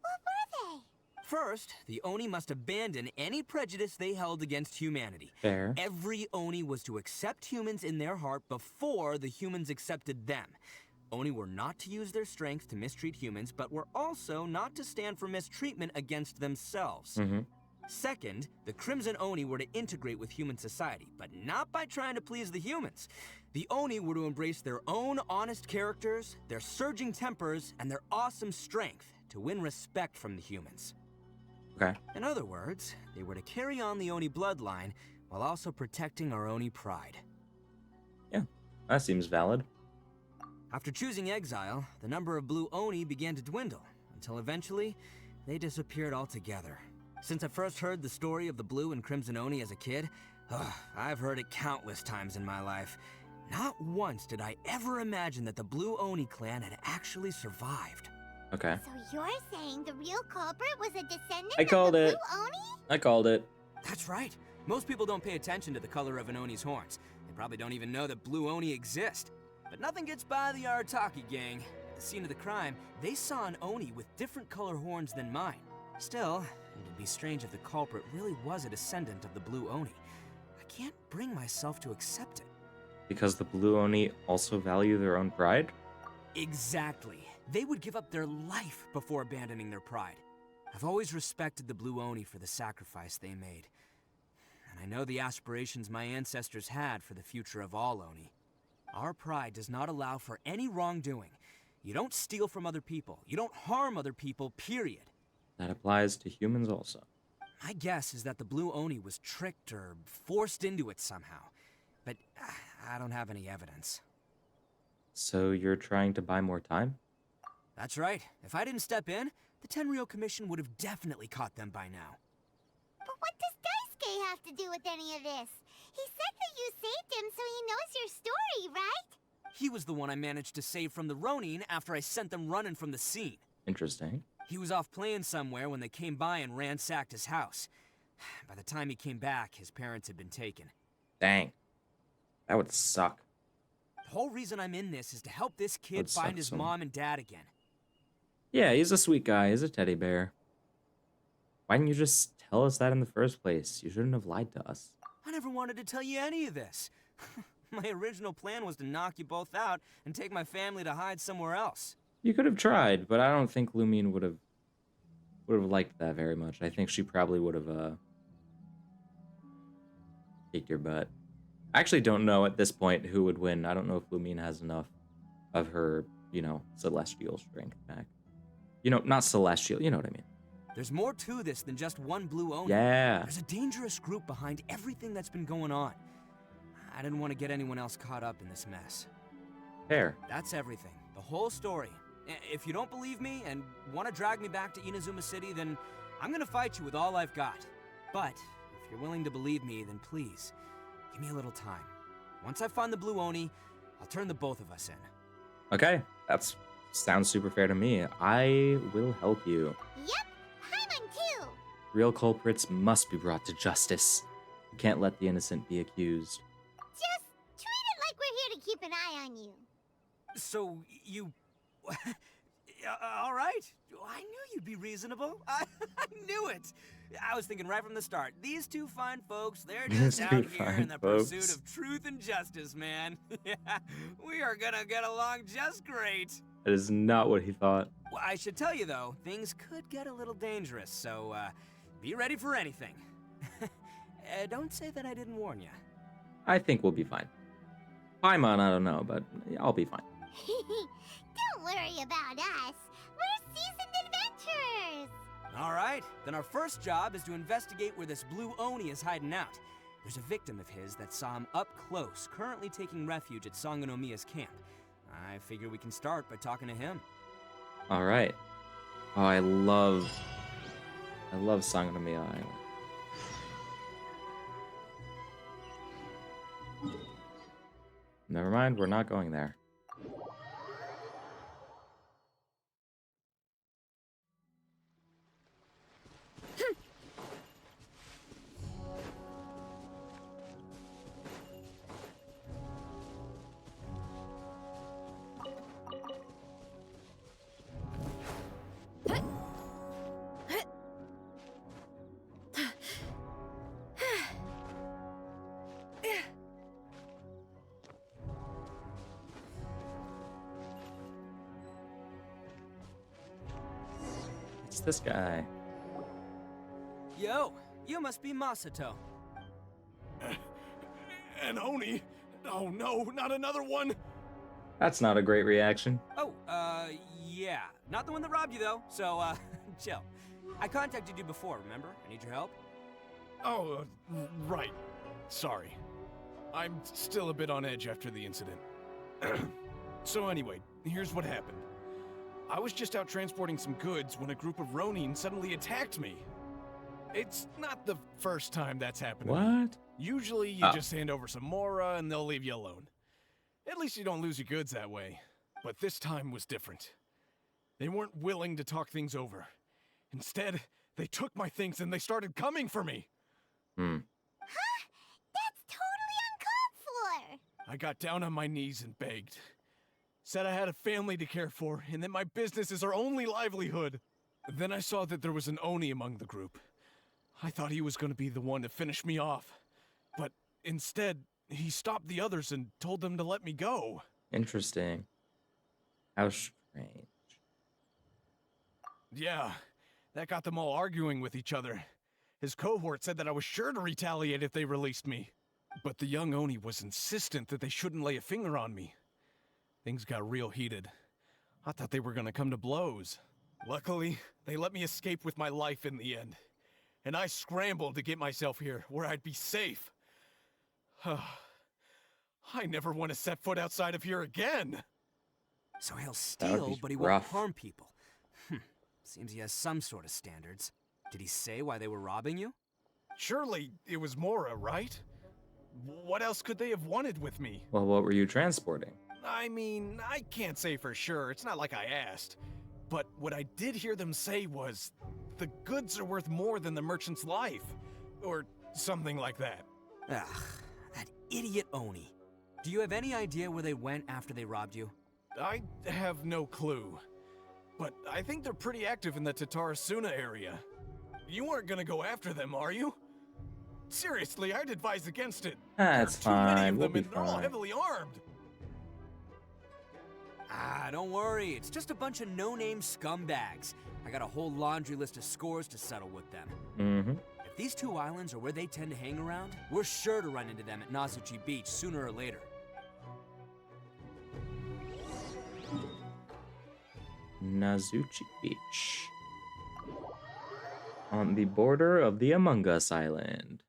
What were they? First, the Oni must abandon any prejudice they held against humanity. Fair. Every Oni was to accept humans in their heart before the humans accepted them. Oni were not to use their strength to mistreat humans, but were also not to stand for mistreatment against themselves. Second, the Crimson Oni were to integrate with human society, but not by trying to please the humans. The Oni were to embrace their own honest characters, their surging tempers, and their awesome strength to win respect from the humans. Okay. In other words, they were to carry on the Oni bloodline while also protecting our Oni pride. Yeah, that seems valid. After choosing exile, the number of Blue Oni began to dwindle, until eventually, they disappeared altogether. Since I first heard the story of the Blue and Crimson Oni as a kid, I've heard it countless times in my life. Not once did I ever imagine that the Blue Oni clan had actually survived. Okay. So you're saying the real culprit was a descendant I called of the it. Blue Oni? I called it. That's right. Most people don't pay attention to the color of an Oni's horns. They probably don't even know that Blue Oni exist. But nothing gets by the Arataki gang. At the scene of the crime, they saw an Oni with different color horns than mine. Still, it'd be strange if the culprit really was a descendant of the Blue Oni. I can't bring myself to accept it. Because the Blue Oni also value their own pride? Exactly. They would give up their life before abandoning their pride. I've always respected the Blue Oni for the sacrifice they made. And I know the aspirations my ancestors had for the future of all Oni. Our pride does not allow for any wrongdoing. You don't steal from other people. You don't harm other people, period. That applies to humans also. My guess is that the Blue Oni was tricked or forced into it somehow. But I don't have any evidence. So you're trying to buy more time? That's right. If I didn't step in, the Tenryou Commission would have definitely caught them by now. But what does Daisuke have to do with any of this? He said that you saved him so he knows your story, right? He was the one I managed to save from the Ronin after I sent them running from the scene. Interesting. He was off playing somewhere when they came by and ransacked his house. By the time he came back, his parents had been taken. Dang. That would suck. The whole reason I'm in this is to help this kid Would suck find his so mom and dad again. Yeah, he's a sweet guy. He's a teddy bear. Why didn't you just tell us that in the first place? You shouldn't have lied to us. I never wanted to tell you any of this. My original plan was to knock you both out and take my family to hide somewhere else. You could have tried, but I don't think Lumine would have liked that very much. I think she probably would have kicked your butt. I actually don't know at this point who would win. I don't know if Lumine has enough of her, celestial strength back. Not celestial, you know what I mean. There's more to this than just one Blue Oni. Yeah. There's a dangerous group behind everything that's been going on. I didn't want to get anyone else caught up in this mess. Fair. That's everything. The whole story. If you don't believe me and want to drag me back to Inazuma City, then I'm gonna fight you with all I've got. But if you're willing to believe me, then please, give me a little time. Once I find the Blue Oni, I'll turn the both of us in. Okay, that sounds super fair to me. I will help you. Yep, Paimon too. Real culprits must be brought to justice. You can't let the innocent be accused. Just treat it like we're here to keep an eye on you. So, you... all right. I knew you'd be reasonable. I knew it. I was thinking right from the start. These two fine folks, they're just out here in the pursuit of truth and justice, man. We are gonna get along just great. That is not what he thought. Well, I should tell you, though, things could get a little dangerous, so be ready for anything. Don't say that I didn't warn you. I think we'll be fine. Paimon, I don't know, but I'll be fine. Don't worry about us. We're seasoned adventurers. All right, then our first job is to investigate where this Blue Oni is hiding out. There's a victim of his that saw him up close, currently taking refuge at Sangonomiya's camp. I figure we can start by talking to him. All right. Oh, I love Sangonomiya Island. Never mind, we're not going there. It's this guy. Yo, you must be Masato. An Oni? Oh no, not another one! That's not a great reaction. Oh, yeah. Not the one that robbed you, though, so, chill. I contacted you before, remember? I need your help. Oh, right. Sorry. I'm still a bit on edge after the incident. So anyway, here's what happened. I was just out transporting some goods when a group of Ronin suddenly attacked me. It's not the first time that's happened to me. What? Usually you just hand over some Mora and they'll leave you alone. At least you don't lose your goods that way. But this time was different. They weren't willing to talk things over. Instead, they took my things and they started coming for me. Hmm. Huh? That's totally uncalled for! I got down on my knees and begged. Said I had a family to care for, and that my business is our only livelihood. Then I saw that there was an Oni among the group. I thought he was going to be the one to finish me off. But instead, he stopped the others and told them to let me go. Interesting. How strange. Yeah, that got them all arguing with each other. His cohort said that I was sure to retaliate if they released me. But the young Oni was insistent that they shouldn't lay a finger on me. Things got real heated. I thought they were gonna come to blows. Luckily, they let me escape with my life in the end. And I scrambled to get myself here, where I'd be safe. I never want to set foot outside of here again! So he'll That would steal, be but he won't rough. harm people. Seems he has some sort of standards. Did he say why they were robbing you? Surely it was Mora, right? What else could they have wanted with me? Well, what were you transporting? I mean, I can't say for sure. It's not like I asked. But what I did hear them say was, the goods are worth more than the merchant's life. Or something like that. Ugh, that idiot Oni. Do you have any idea where they went after they robbed you? I have no clue. But I think they're pretty active in the Tatarasuna area. You aren't gonna go after them, are you? Seriously, I'd advise against it. That's There are too many fine. of We'll them be and they're all fine. heavily armed. Ah, don't worry. It's just a bunch of no-name scumbags. I got a whole laundry list of scores to settle with them. Mm-hmm. If these two islands are where they tend to hang around, we're sure to run into them at Nazuchi Beach sooner or later. Nazuchi Beach. On the border of the Among Us Island.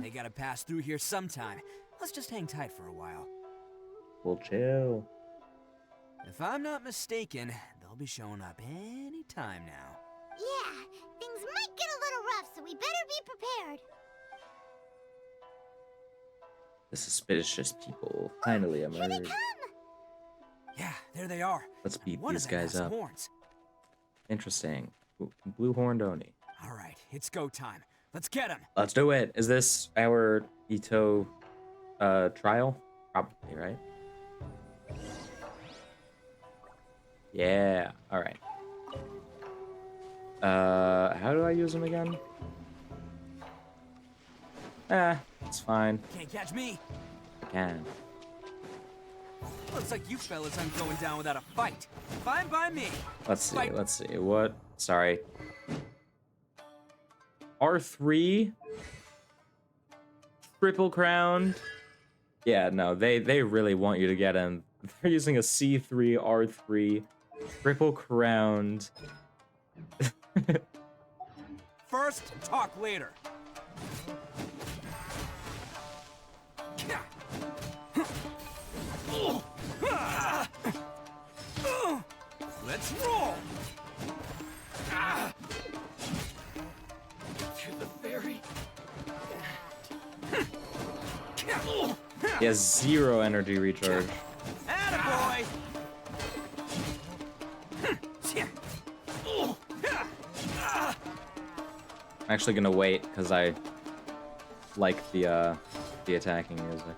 They gotta pass through here sometime. Let's just hang tight for a while. We'll chill. If I'm not mistaken, they'll be showing up any time now. Yeah, things might get a little rough, so we better be prepared. The suspicious people finally Here they emerge. come! Yeah, there they are. Let's beat One these of them guys has up. horns. Interesting. Blue horned Oni. All right, it's go time. Let's get him. Let's do it. Is this our Itto trial? Probably, right? Yeah. All right. How do I use them again? It's fine. Can't catch me. I can. Looks like you fellas aren't going down without a fight. Fine by me. Let's see. Fight. Let's see. What? Sorry. R3. Triple crowned. Yeah, no, they really want you to get him. They're using a C3, R3, triple crowned. First, talk later. Let's roll. To the ferry. He has 0 energy recharge. Attaboy. I'm actually gonna wait because I like the attacking music.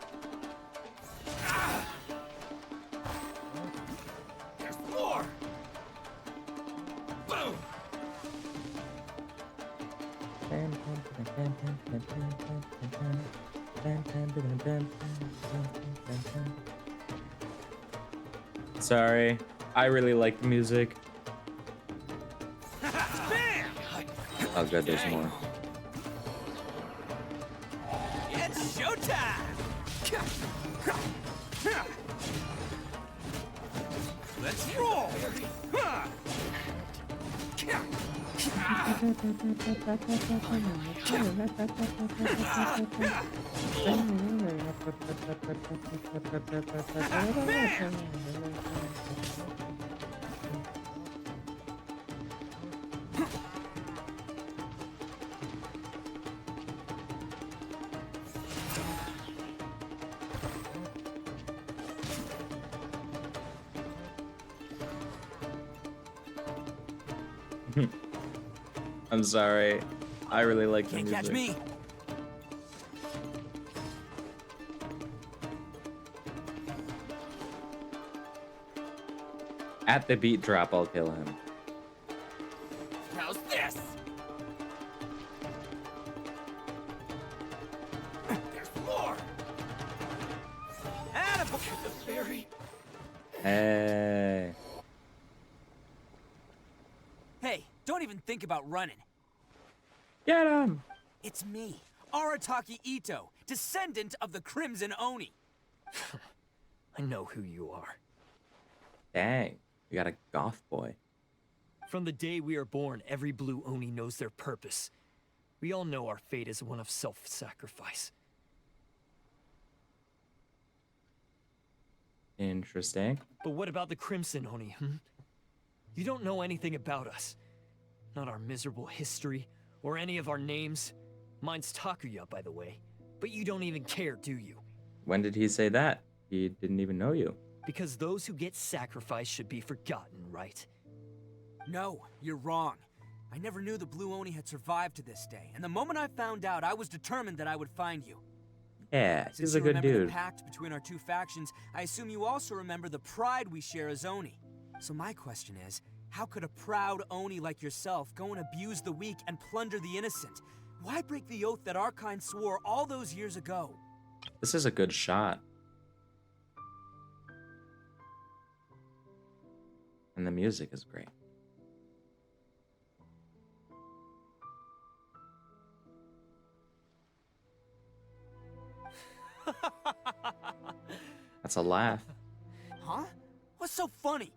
There's more. Boom. Sorry, I really like the music. Bam. Oh good, there's more. It's showtime. Let's roll. I'm sorry. I really like the Can't music. catch me. At the beat drop, I'll kill him. How's this? There's more. Attaboy. The fairy. Hey. Hey, don't even think about running. Get him! It's me, Arataki Itto, descendant of the Crimson Oni. I know who you are. Dang. We got a goth boy. From the day we are born, every blue Oni knows their purpose. We all know our fate is one of self-sacrifice. Interesting. But what about the Crimson Oni, You don't know anything about us. Not our miserable history, or any of our names. Mine's Takuya, by the way. But you don't even care, do you? When did he say that? He didn't even know you. Because those who get sacrificed should be forgotten, right? No, you're wrong. I never knew the Blue Oni had survived to this day, and the moment I found out, I was determined that I would find you. Yeah, Since he's a you good remember dude. the pact between our two factions, I assume you also remember the pride we share as Oni. So my question is, how could a proud Oni like yourself go and abuse the weak and plunder the innocent? Why break the oath that our kind swore all those years ago? This is a good shot. And the music is great. That's a laugh. Huh? What's so funny?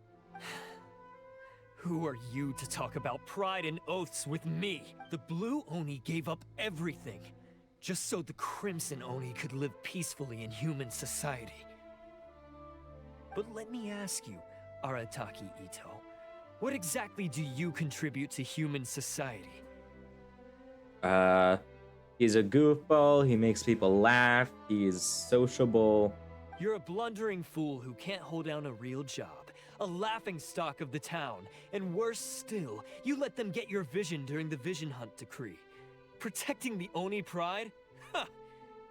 Who are you to talk about pride and oaths with me? The Blue Oni gave up everything, just so the Crimson Oni could live peacefully in human society. But let me ask you, Arataki Itto, what exactly do you contribute to human society? He's a goofball, he makes people laugh, he's sociable. You're a blundering fool who can't hold down a real job, a laughingstock of the town, and worse still, you let them get your vision during the Vision Hunt decree. Protecting the Oni pride? Ha!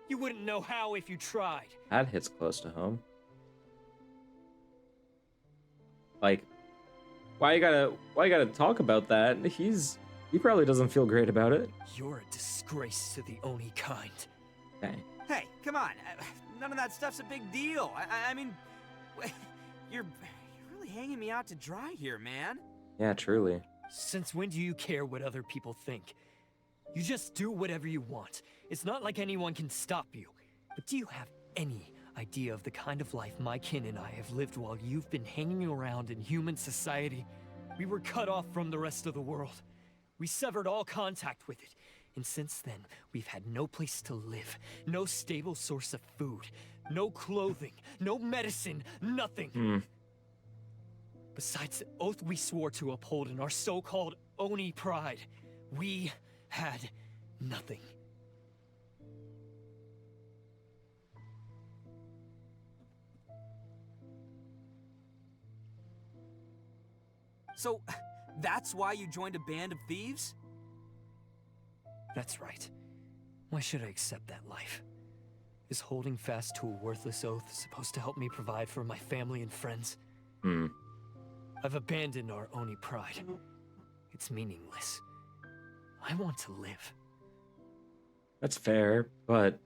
You wouldn't know how if you tried. That hits close to home. Like, why you gotta talk about that? He probably doesn't feel great about it. You're a disgrace to the Oni kind. Dang. Hey, come on. None of that stuff's a big deal. I mean, you're really hanging me out to dry here, man. Yeah, truly. Since when do you care what other people think? You just do whatever you want. It's not like anyone can stop you. But do you have any idea of the kind of life my kin and I have lived while you've been hanging around in human society? We were cut off from the rest of the world. We severed all contact with it. And since then, we've had no place to live, no stable source of food, no clothing, no medicine, nothing. Besides the oath we swore to uphold in our so-called Oni pride, we had nothing. So, that's why you joined a band of thieves? That's right. Why should I accept that life? Is holding fast to a worthless oath supposed to help me provide for my family and friends? I've abandoned our Oni pride. It's meaningless. I want to live. That's fair, but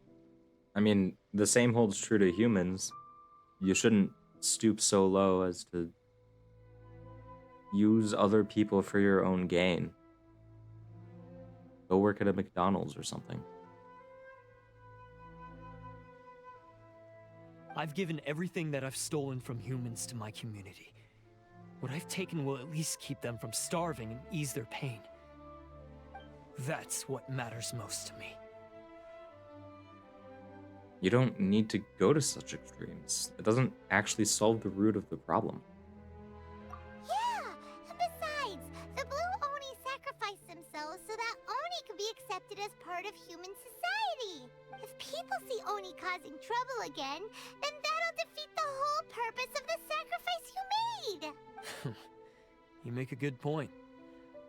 I mean, the same holds true to humans. You shouldn't stoop so low as to use other people for your own gain. Go work at a McDonald's or something. I've given everything that I've stolen from humans to my community. What I've taken will at least keep them from starving and ease their pain. That's what matters most to me. You don't need to go to such extremes. It doesn't actually solve the root of the problem. Yeah, and besides, the Blue Oni sacrificed themselves so that Oni could be accepted as part of human society. If people see Oni causing trouble again, then that'll defeat the whole purpose of the sacrifice you made. You make a good point.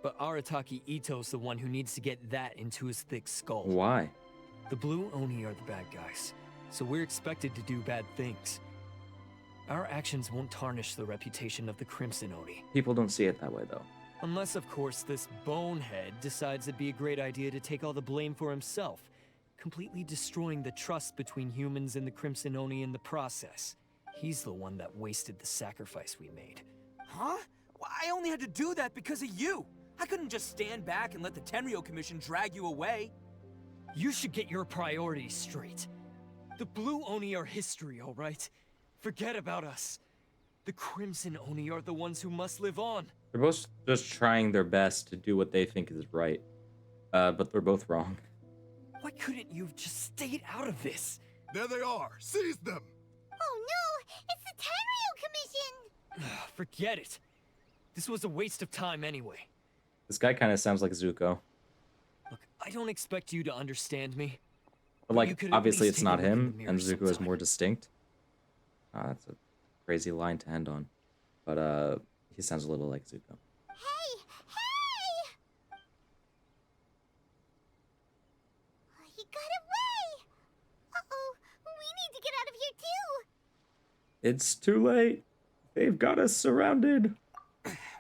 But Arataki Itto's the one who needs to get that into his thick skull. Why? The Blue Oni are the bad guys, so we're expected to do bad things. Our actions won't tarnish the reputation of the Crimson Oni. People don't see it that way, though. Unless, of course, this bonehead decides it'd be a great idea to take all the blame for himself, completely destroying the trust between humans and the Crimson Oni in the process. He's the one that wasted the sacrifice we made. Huh? Well, I only had to do that because of you. I couldn't just stand back and let the Tenryo Commission drag you away. You should get your priorities straight. The Blue Oni are history, all right? Forget about us. The Crimson Oni are the ones who must live on. They're both just trying their best to do what they think is right. But they're both wrong. Why couldn't you have just stayed out of this? There they are! Seize them! Oh no, it's the Tenryo Commission! Forget it. This was a waste of time anyway. This guy kind of sounds like Zuko. Look, I don't expect you to understand me. But you like, could at obviously least it's take a not look in the him, mirror and Zuko is sometime. more distinct. That's a crazy line to end on. But he sounds a little like Zuko. Hey! Hey! He got away! Uh-oh, we need to get out of here too! It's too late. They've got us surrounded.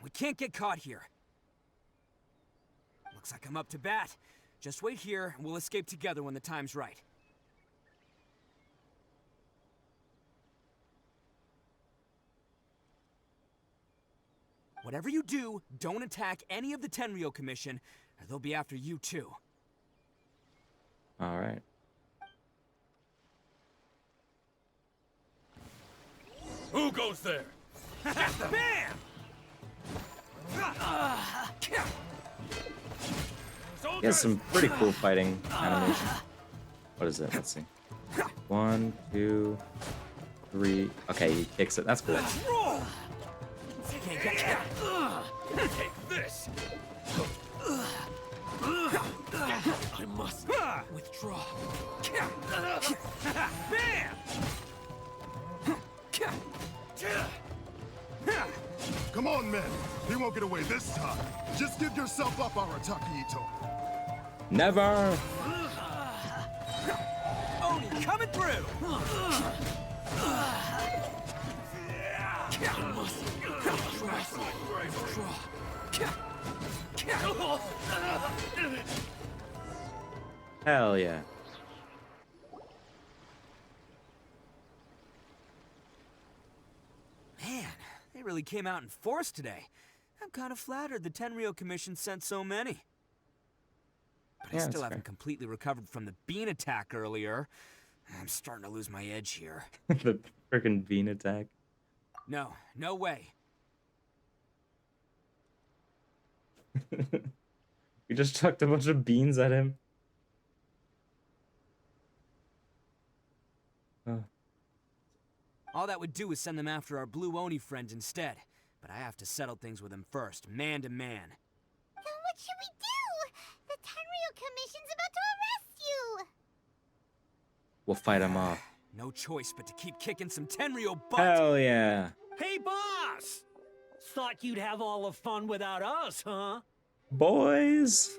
We can't get caught here. Looks like I'm up to bat. Just wait here, and we'll escape together when the time's right. Whatever you do, don't attack any of the Tenryo Commission, or they'll be after you too. All right. Who goes there? Bam! He has some pretty cool fighting animation. What is it? Let's see. 1, 2, 3. Okay, he kicks it. That's cool. Roll! Take this! I must withdraw. Bam! Come on, men! He won't get away this time! Just give yourself up, Arataki Itto! Never! Oni coming through! Hell yeah. Man, they really came out in force today. I'm kind of flattered the Tenryo Commission sent so many. But Yeah, I that's still haven't fair. completely recovered from the bean attack earlier. I'm starting to lose my edge here. The freaking bean attack. No, no way. We just chucked a bunch of beans at him. All that would do is send them after our Blue Oni friend instead. But I have to settle things with him first, man to man. Then what should we do? The Tenryo Commission's about to arrest you! We'll fight him off. No choice but to keep kicking some Tenryo butt. Hell yeah. Hey, boss! Thought you'd have all the fun without us, huh? Boys.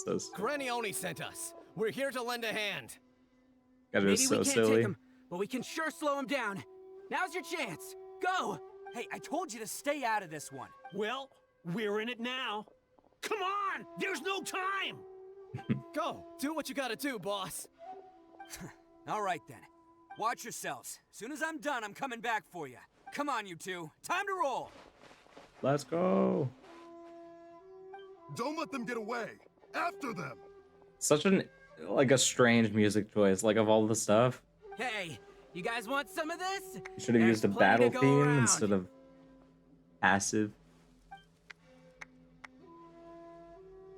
So Granny Oni sent us. We're here to lend a hand. Guys are Maybe so we can't silly. take him, but we can sure slow him down. Now's your chance. Go! Hey, I told you to stay out of this one. Well, we're in it now. Come on! There's no time! Go, do what you gotta do, boss. All right then. Watch yourselves. Soon as I'm done, I'm coming back for you. Come on, you two. Time to roll. Let's go. Don't let them get away! After them! Such an, like, a strange music choice, like, of all the stuff. Hey, you guys want some of this? You should have There's used a plenty to battle go theme around. instead of passive.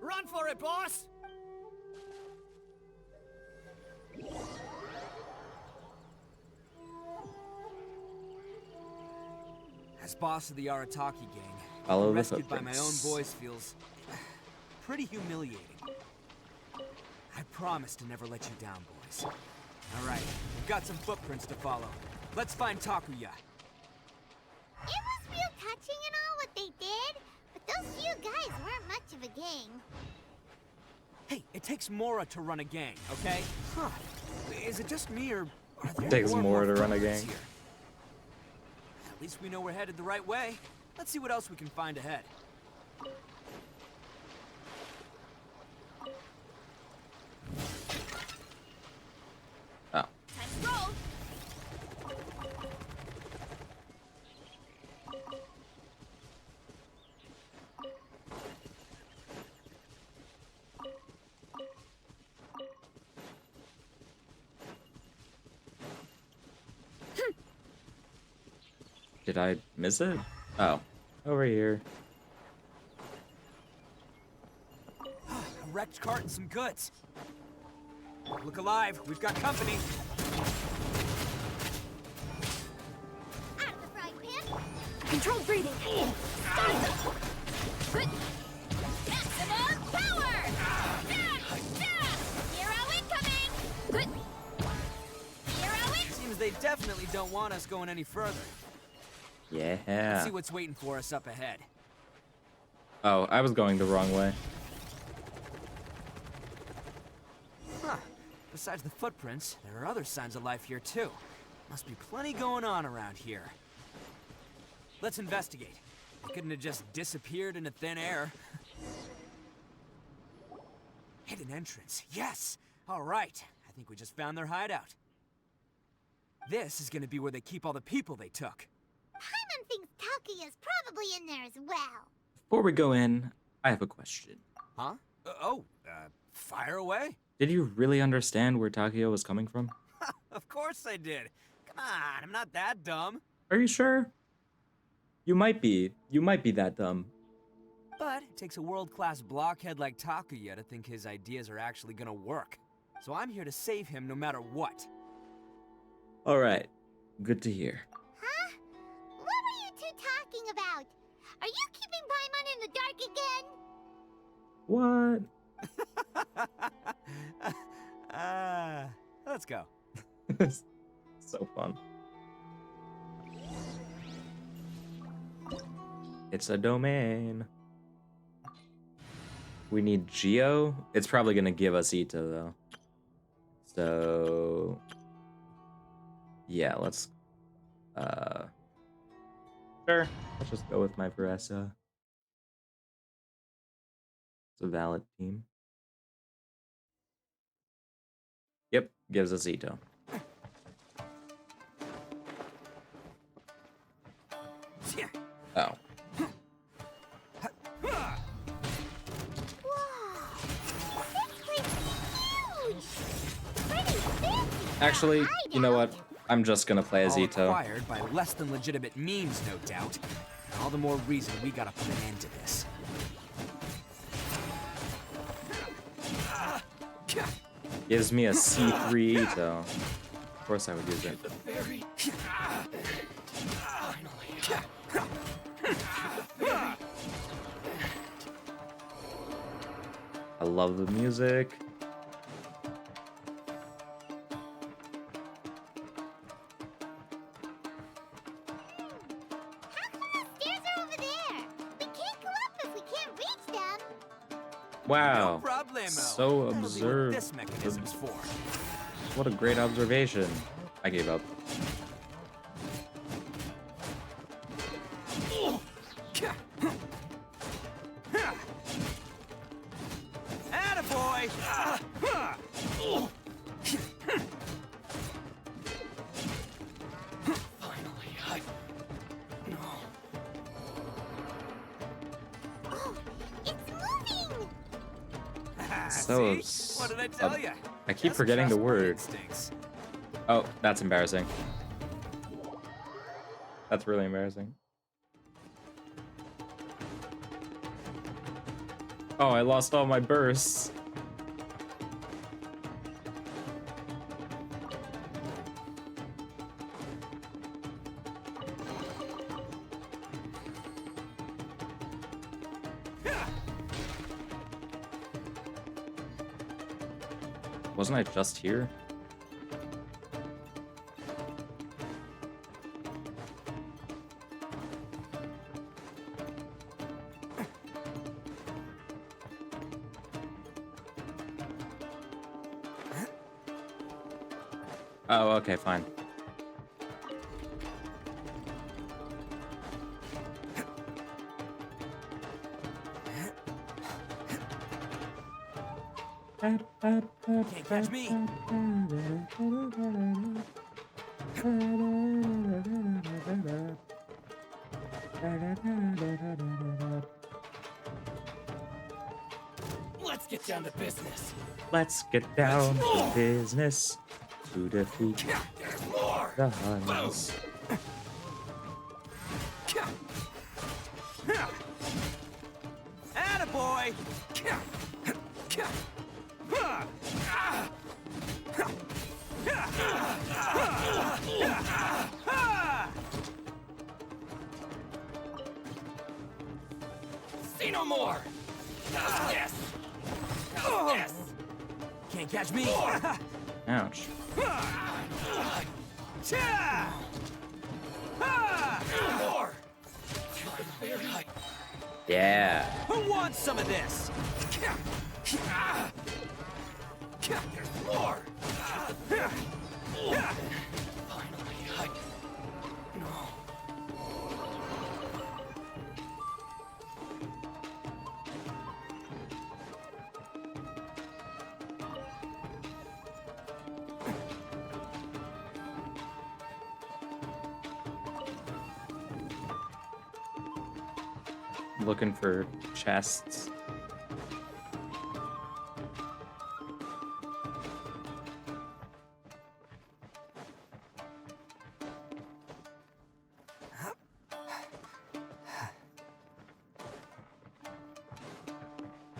Run for it, boss! As boss of the Arataki gang, Follow the rescued by my own footprints. boys feels pretty humiliating. I promise to never let you down, boys. All right, we've got some footprints to follow. Let's find Takuya. It was real touching and all what they did, but those few guys weren't much of a gang. Hey, it takes Mora to run a gang, okay? Huh. Is it just me, or are there Takes more Mora to run a footprints gang. here? At least we know we're headed the right way. Let's see what else we can find ahead. Oh. Time to roll. Did I miss it? Oh. Over here. A wrecked cart and some goods. Look alive, we've got company. Out of the frying pan. Controlled breathing. Stun. Good. Maximum power. Hero incoming. Good. Hero in. Seems they definitely don't want us going any further. Yeah. Let's see what's waiting for us up ahead. Oh, I was going the wrong way. Huh. Besides the footprints, there are other signs of life here too. Must be plenty going on around here. Let's investigate. They couldn't have just disappeared into thin air. Hidden entrance. Yes! All right. I think we just found their hideout. This is gonna be where they keep all the people they took. Paimon thinks Takuya's probably in there as well. Before we go in, I have a question. Huh? Fire away. Did you really understand where Takio was coming from? Of course I did. Come on, I'm not that dumb. Are you sure? You might be. You might be that dumb. But it takes a world-class blockhead like Takuya to think his ideas are actually gonna work. So I'm here to save him no matter what. All right. Good to hear. Huh? What were you two talking about? Are you keeping Paimon in the dark again? What? Let's go. So fun. It's a domain. We need Geo. It's probably gonna give us Itto though. So yeah, let's sure. Let's just go with my Veressa. It's a valid team. Yep, gives us Itto. Oh. Actually, you know what? I'm just gonna play as All Itto. acquired by less than legitimate means, no doubt. All the more reason we gotta put an end to this. Gives me a C3 Itto. Of course I would use it. I love the music. Wow. No problemo. So That'll be what observed. this mechanism's for. What a great observation. I gave up. Attaboy! Finally, So See? What did I tell you? I keep forgetting the word. Oh, that's embarrassing. That's really embarrassing. Oh, I lost all my bursts. Wasn't I just here? Oh, okay, fine. Can't catch me. Let's get down to business. Let's get down to business to defeat There's more. the Huns. Attaboy! See no more. How's this? How's this? Can't catch me. Ouch. More. Yeah. Who wants some of this? There's more. Finally. No. Looking for chests.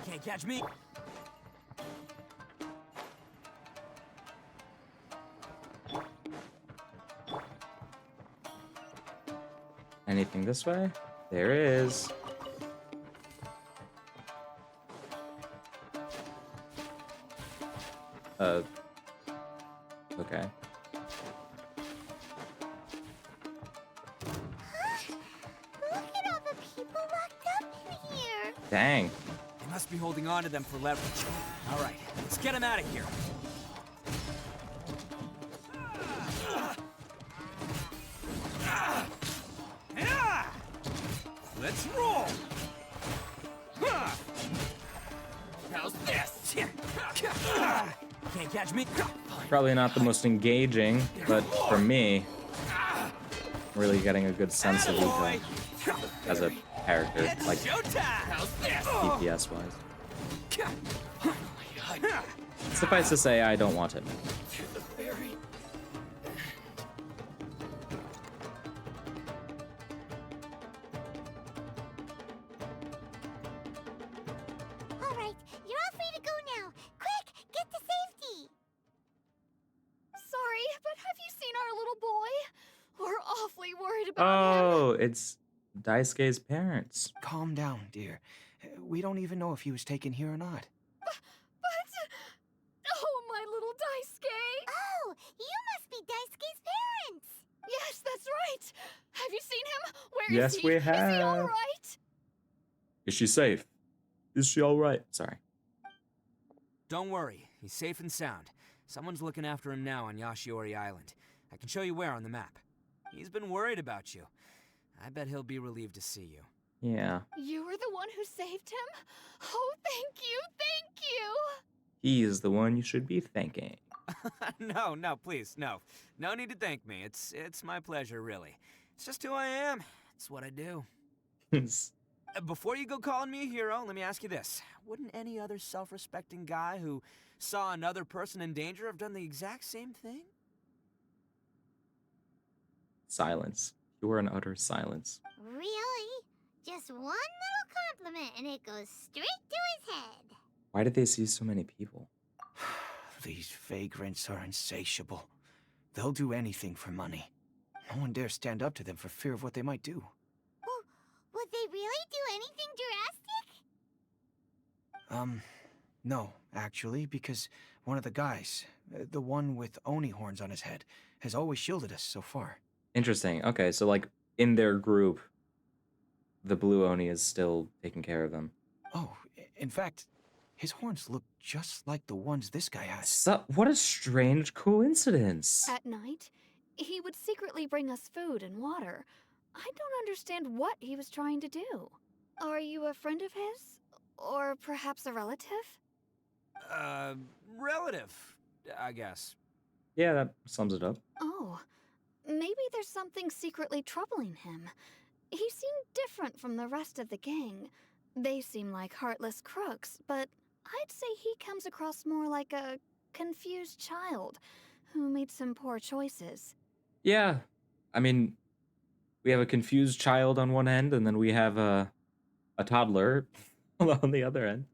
Can't catch me. Anything this way? There is. Okay. Look at all the people locked up in here. Dang. They must be holding on to them for leverage. All right, let's get them out of here. Let's roll. How's this? Can't catch me. Probably not the most engaging, but for me, I'm really getting a good sense of Itto as a character, It's like showtime. How's this? DPS wise. Suffice to say, I don't want him. To the very. All right, you're all free to go now. Quick, get to safety. Sorry, but have you seen our little boy? We're awfully worried about him. Oh, it's Daisuke's parents. Calm down, dear. We don't even know if he was taken here or not. Oh, my little Daisuke. Oh, you must be Daisuke's parents. Yes, that's right. Have you seen him? Where is Yes, he? we Is he all have. right? Is she safe? Is she alright? Sorry. Don't worry, he's safe and sound. Someone's looking after him now on Yashiori Island. I can show you where on the map. He's been worried about you. I bet he'll be relieved to see you. Yeah. You were the one who saved him? Oh, thank you, thank you. He is the one you should be thanking. No, please, no. No need to thank me. It's my pleasure, really. It's just who I am. It's what I do. Before you go calling me a hero, let me ask you this. Wouldn't any other self-respecting guy who saw another person in danger have done the exact same thing? Silence. You were in utter silence. Really? Just one little compliment and it goes straight to his head. Why did they see so many people? These vagrants are insatiable. They'll do anything for money. No one dares stand up to them for fear of what they might do. Well, would they really do anything drastic? No, actually, because one of the guys, the one with Oni horns on his head, has always shielded us so far. Interesting. Okay, so like in their group, the blue Oni is still taking care of them. Oh, in fact, his horns look just like the ones this guy has. So, what a strange coincidence. At night, he would secretly bring us food and water. I don't understand what he was trying to do. Are you a friend of his? Or perhaps a relative? Relative, I guess. Yeah, that sums it up. Oh, maybe there's something secretly troubling him. He seemed different from the rest of the gang. They seem like heartless crooks, but I'd say he comes across more like a confused child who made some poor choices. Yeah, I mean, we have a confused child on one end, and then we have a toddler on the other end.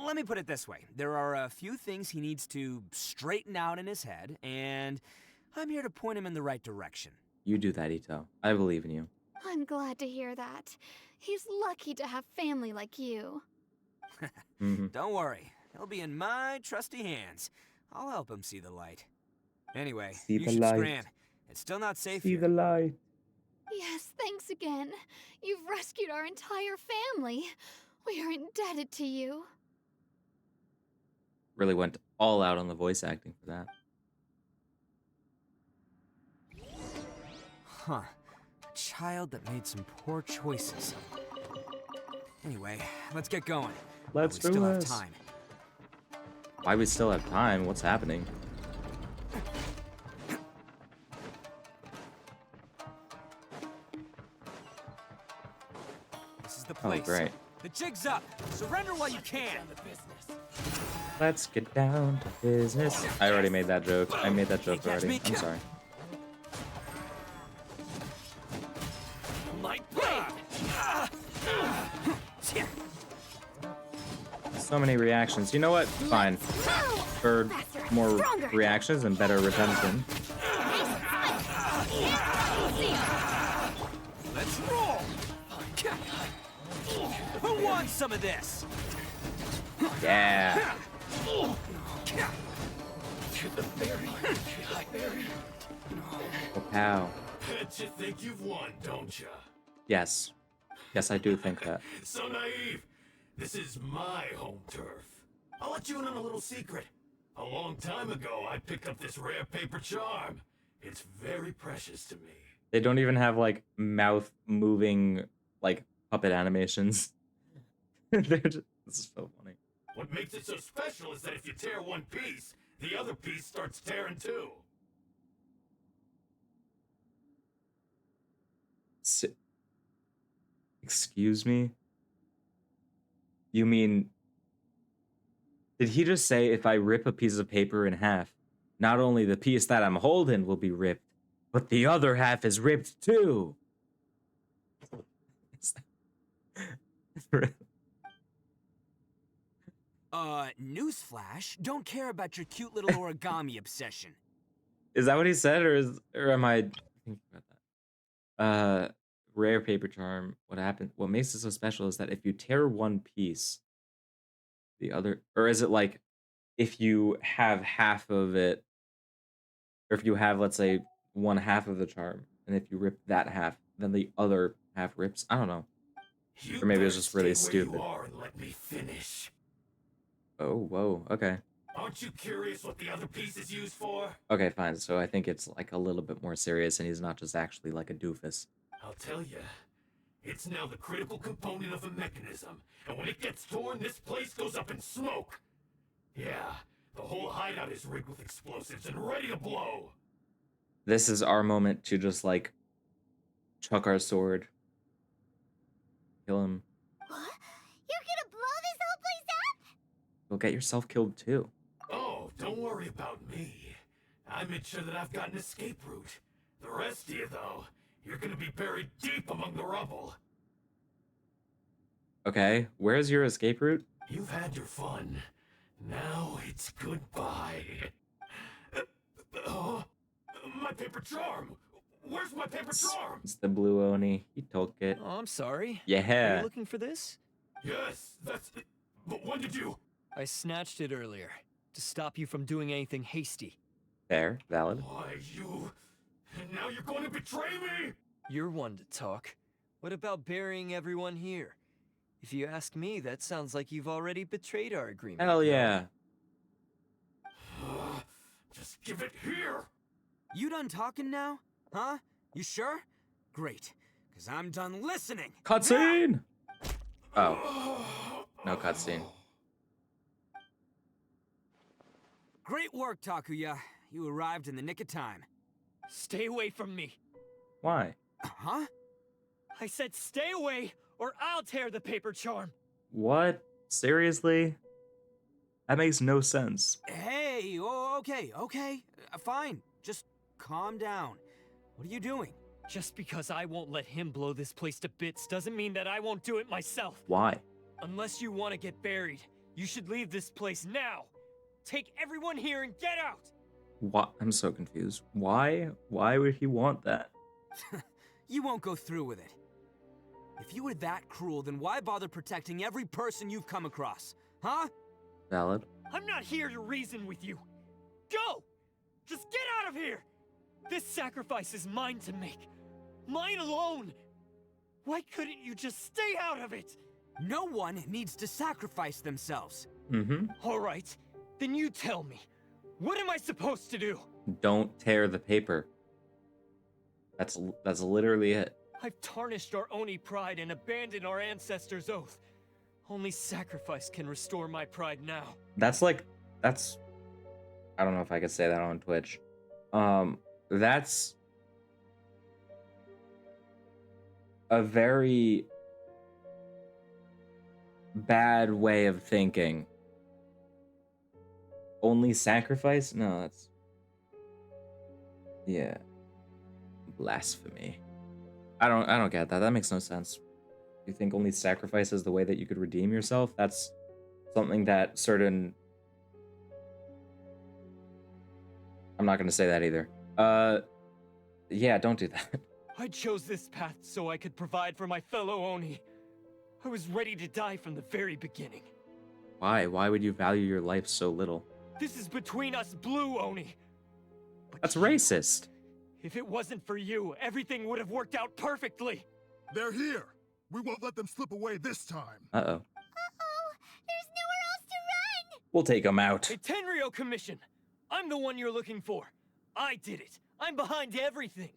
Let me put it this way. There are a few things he needs to straighten out in his head, and I'm here to point him in the right direction. You do that, Itto. I believe in you. I'm glad to hear that. He's lucky to have family like you. Don't worry. He'll be in my trusty hands. I'll help him see the light. Anyway, See you the should light. scram. It's still not safe See here. the light. Yes, thanks again. You've rescued our entire family. We are indebted to you. Really went all out on the voice acting for that. Huh. A child that made some poor choices. Anyway, let's get going. Let's we do still have this. time. Why we still have time? What's happening? This is the Oh, place. great. The jig's up. Surrender while you can. Let's get down to business. I already made that joke. I made that joke Catch already. me. I'm sorry. Light blade. So many reactions. You know what? Fine. For more reactions and better retention. Let's roll. Who wants some of this? Yeah. Oh, pow. Bet you think you've won, don't ya? Yes. Yes, I do think that. So naive. This is my home turf. I'll let you in on a little secret. A long time ago, I picked up this rare paper charm. It's very precious to me. They don't even have, like, mouth moving, like, puppet animations. They're just, this is so funny. What makes it so special is that if you tear one piece, the other piece starts tearing too. Excuse me? You mean... Did he just say if I rip a piece of paper in half, not only the piece that I'm holding will be ripped, but the other half is ripped too? Newsflash, don't care about your cute little origami obsession. Is that what he said, or am I thinking about that? Rare paper charm. What makes it so special is that if you tear one piece, the other, or is it like if you have half of it, or if you have, let's say, one half of the charm, and if you rip that half, then the other half rips? I don't know. Or maybe it was just really stupid. You are and let me finish. Oh, whoa, okay. Aren't you curious what the other piece is used for? Okay, fine. So I think it's like a little bit more serious, and he's not just actually like a doofus. I'll tell you. It's now the critical component of a mechanism, and when it gets torn, this place goes up in smoke. Yeah, the whole hideout is rigged with explosives and ready to blow. This is our moment to just like chuck our sword, kill him. What? You're gonna blow this whole place up? You'll get yourself killed too. Oh, don't worry about me. I made sure that I've got an escape route. The rest of you, though, you're gonna be buried deep among the rubble. Okay, where's your escape route? You've had your fun. Now it's goodbye. Oh, my paper charm! Where's my paper charm? It's the blue Oni. He took it. Oh, I'm sorry. Are Yeah. you looking for this? Yes, that's it. But when did you? I snatched it earlier to stop you from doing anything hasty. Fair, valid. Why, you... And now you're going to betray me? You're one to talk. What about burying everyone here? If you ask me, that sounds like you've already betrayed our agreement. Hell yeah. Just give it here! You done talking now? Huh? You sure? Great. Because I'm done listening. Cutscene! Oh. No cutscene. Great work, Takuya. You arrived in the nick of time. Stay away from me. Why? Huh? I said stay away, or I'll tear the paper charm. What? Seriously? That makes no sense. Hey, okay. Fine. Just calm down. What are you doing? Just because I won't let him blow this place to bits doesn't mean that I won't do it myself. Why? Unless you want to get buried, you should leave this place now. Take everyone here and get out! What? I'm so confused. Why? Why would he want that? You won't go through with it. If you were that cruel, then why bother protecting every person you've come across? Huh? Valid. I'm not here to reason with you. Go! Just get out of here! This sacrifice is mine to make. Mine alone! Why couldn't you just stay out of it? No one needs to sacrifice themselves. Mm-hmm. All right, then you tell me. What am I supposed to do? Don't tear the paper. That's literally it. I've tarnished our Oni pride and abandoned our ancestors' oath. Only sacrifice can restore my pride now. That's I don't know if I could say that on Twitch. That's a very bad way of thinking. Only sacrifice? No, that's... Yeah. Blasphemy. I don't get that. That makes no sense. You think only sacrifice is the way that you could redeem yourself? That's something that certain... I'm not going to say that either. Yeah, don't do that. I chose this path so I could provide for my fellow Oni. I was ready to die from the very beginning. Why? Why would you value your life so little? This is between us blue Oni. But That's racist. if it wasn't for you, everything would have worked out perfectly. They're here. We won't let them slip away this time. Uh-oh. Uh-oh, there's nowhere else to run! We'll take them out. A Tenryo Commission! I'm the one you're looking for. I did it. I'm behind everything.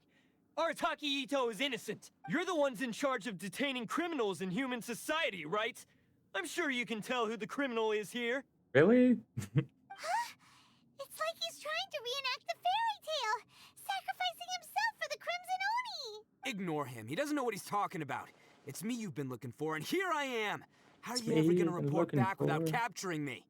Arataki Itto is innocent. You're the ones in charge of detaining criminals in human society, right? I'm sure you can tell who the criminal is here. Really? Huh? It's like he's trying to reenact the fairy tale, sacrificing himself for the Crimson Oni! Ignore him. He doesn't know what he's talking about. It's me you've been looking for, and here I am. How are It's you me ever you've gonna been report looking back without for. capturing me?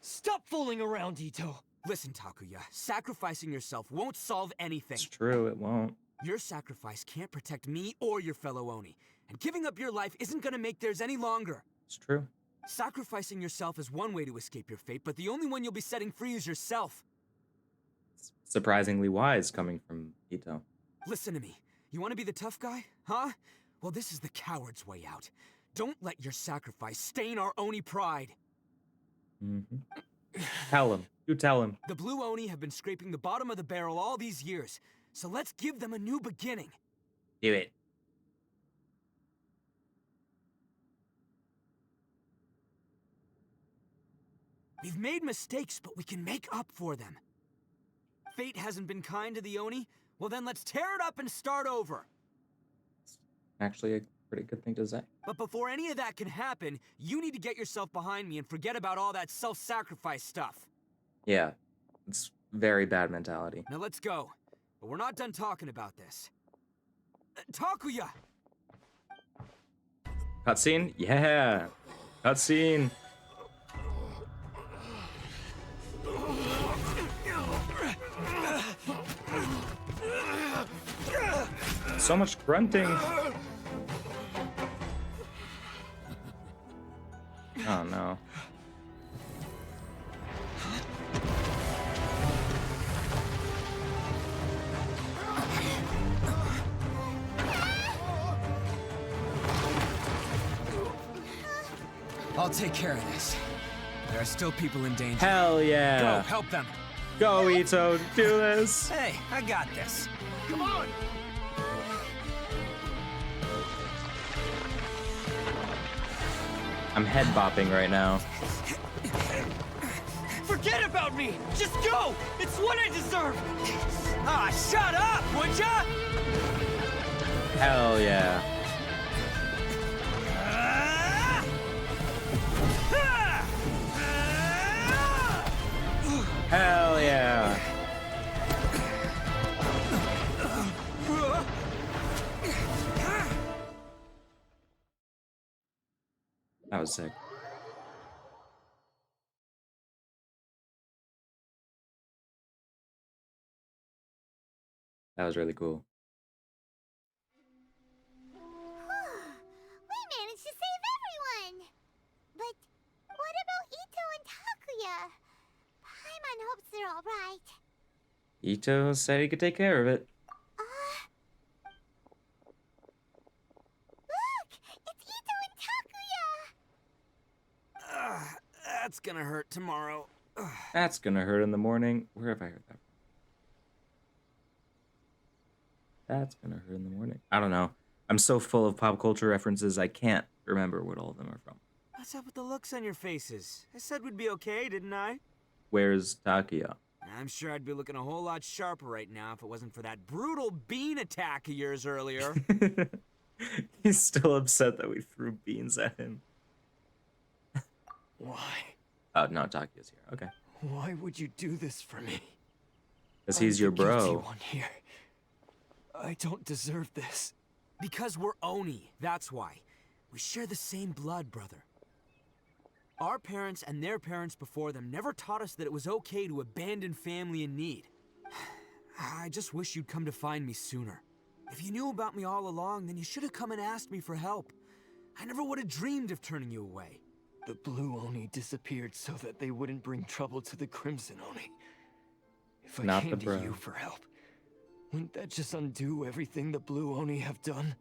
Stop fooling around, Itto. Listen, Takuya, sacrificing yourself won't solve anything. It's true, it won't. Your sacrifice can't protect me or your fellow Oni, and giving up your life isn't gonna make theirs any longer. It's true. Sacrificing yourself is one way to escape your fate, but the only one you'll be setting free is yourself. It's surprisingly wise coming from Itto. Listen to me. You want to be the tough guy, huh? Well, this is the coward's way out. Don't let your sacrifice stain our Oni pride. Mm-hmm. Tell him. You tell him. The Blue Oni have been scraping the bottom of the barrel all these years, so let's give them a new beginning. Do it. We've made mistakes, but we can make up for them. Fate hasn't been kind to the Oni? Well then let's tear it up and start over. Actually, a pretty good thing to say. But before any of that can happen, you need to get yourself behind me and forget about all that self-sacrifice stuff. Yeah. It's very bad mentality. Now let's go. But we're not done talking about this. Takuya! Cutscene? Yeah. Cutscene. So much grunting. I'll take care of this. There are still people in danger. Hell yeah. Go, help them. Go, Itto, do this. Hey, I got this. Come on! I'm head bopping right now. Forget about me! Just go! It's what I deserve! Ah, shut up, would ya? Hell yeah. Hell yeah. That was sick. That was really cool. We managed to save everyone! But what about Itto and Takuya? Paimon hopes they're alright. Itto said he could take care of it. Look! It's Itto and Takuya! That's gonna hurt tomorrow. That's gonna hurt in the morning. Where have I heard that from? That's gonna hurt in the morning. I don't know. I'm so full of pop culture references, I can't remember what all of them are from. What's up with the looks on your faces? I said we'd be okay, didn't I? Where's Takuya? I'm sure I'd be looking a whole lot sharper right now if it wasn't for that brutal bean attack of yours earlier. He's still upset that we threw beans at him. Why? Oh, no, Takuya's here. Okay. Why would you do this for me? Because he's your I'm the guilty bro. one here. I don't deserve this. Because we're Oni, that's why. We share the same blood, brother. Our parents and their parents before them never taught us that it was okay to abandon family in need. I just wish you'd come to find me sooner. If you knew about me all along, then you should have come and asked me for help. I never would have dreamed of turning you away. The Blue Oni disappeared so that they wouldn't bring trouble to the Crimson Oni. If I Not came the to bro. you for help, wouldn't that just undo everything the Blue Oni have done?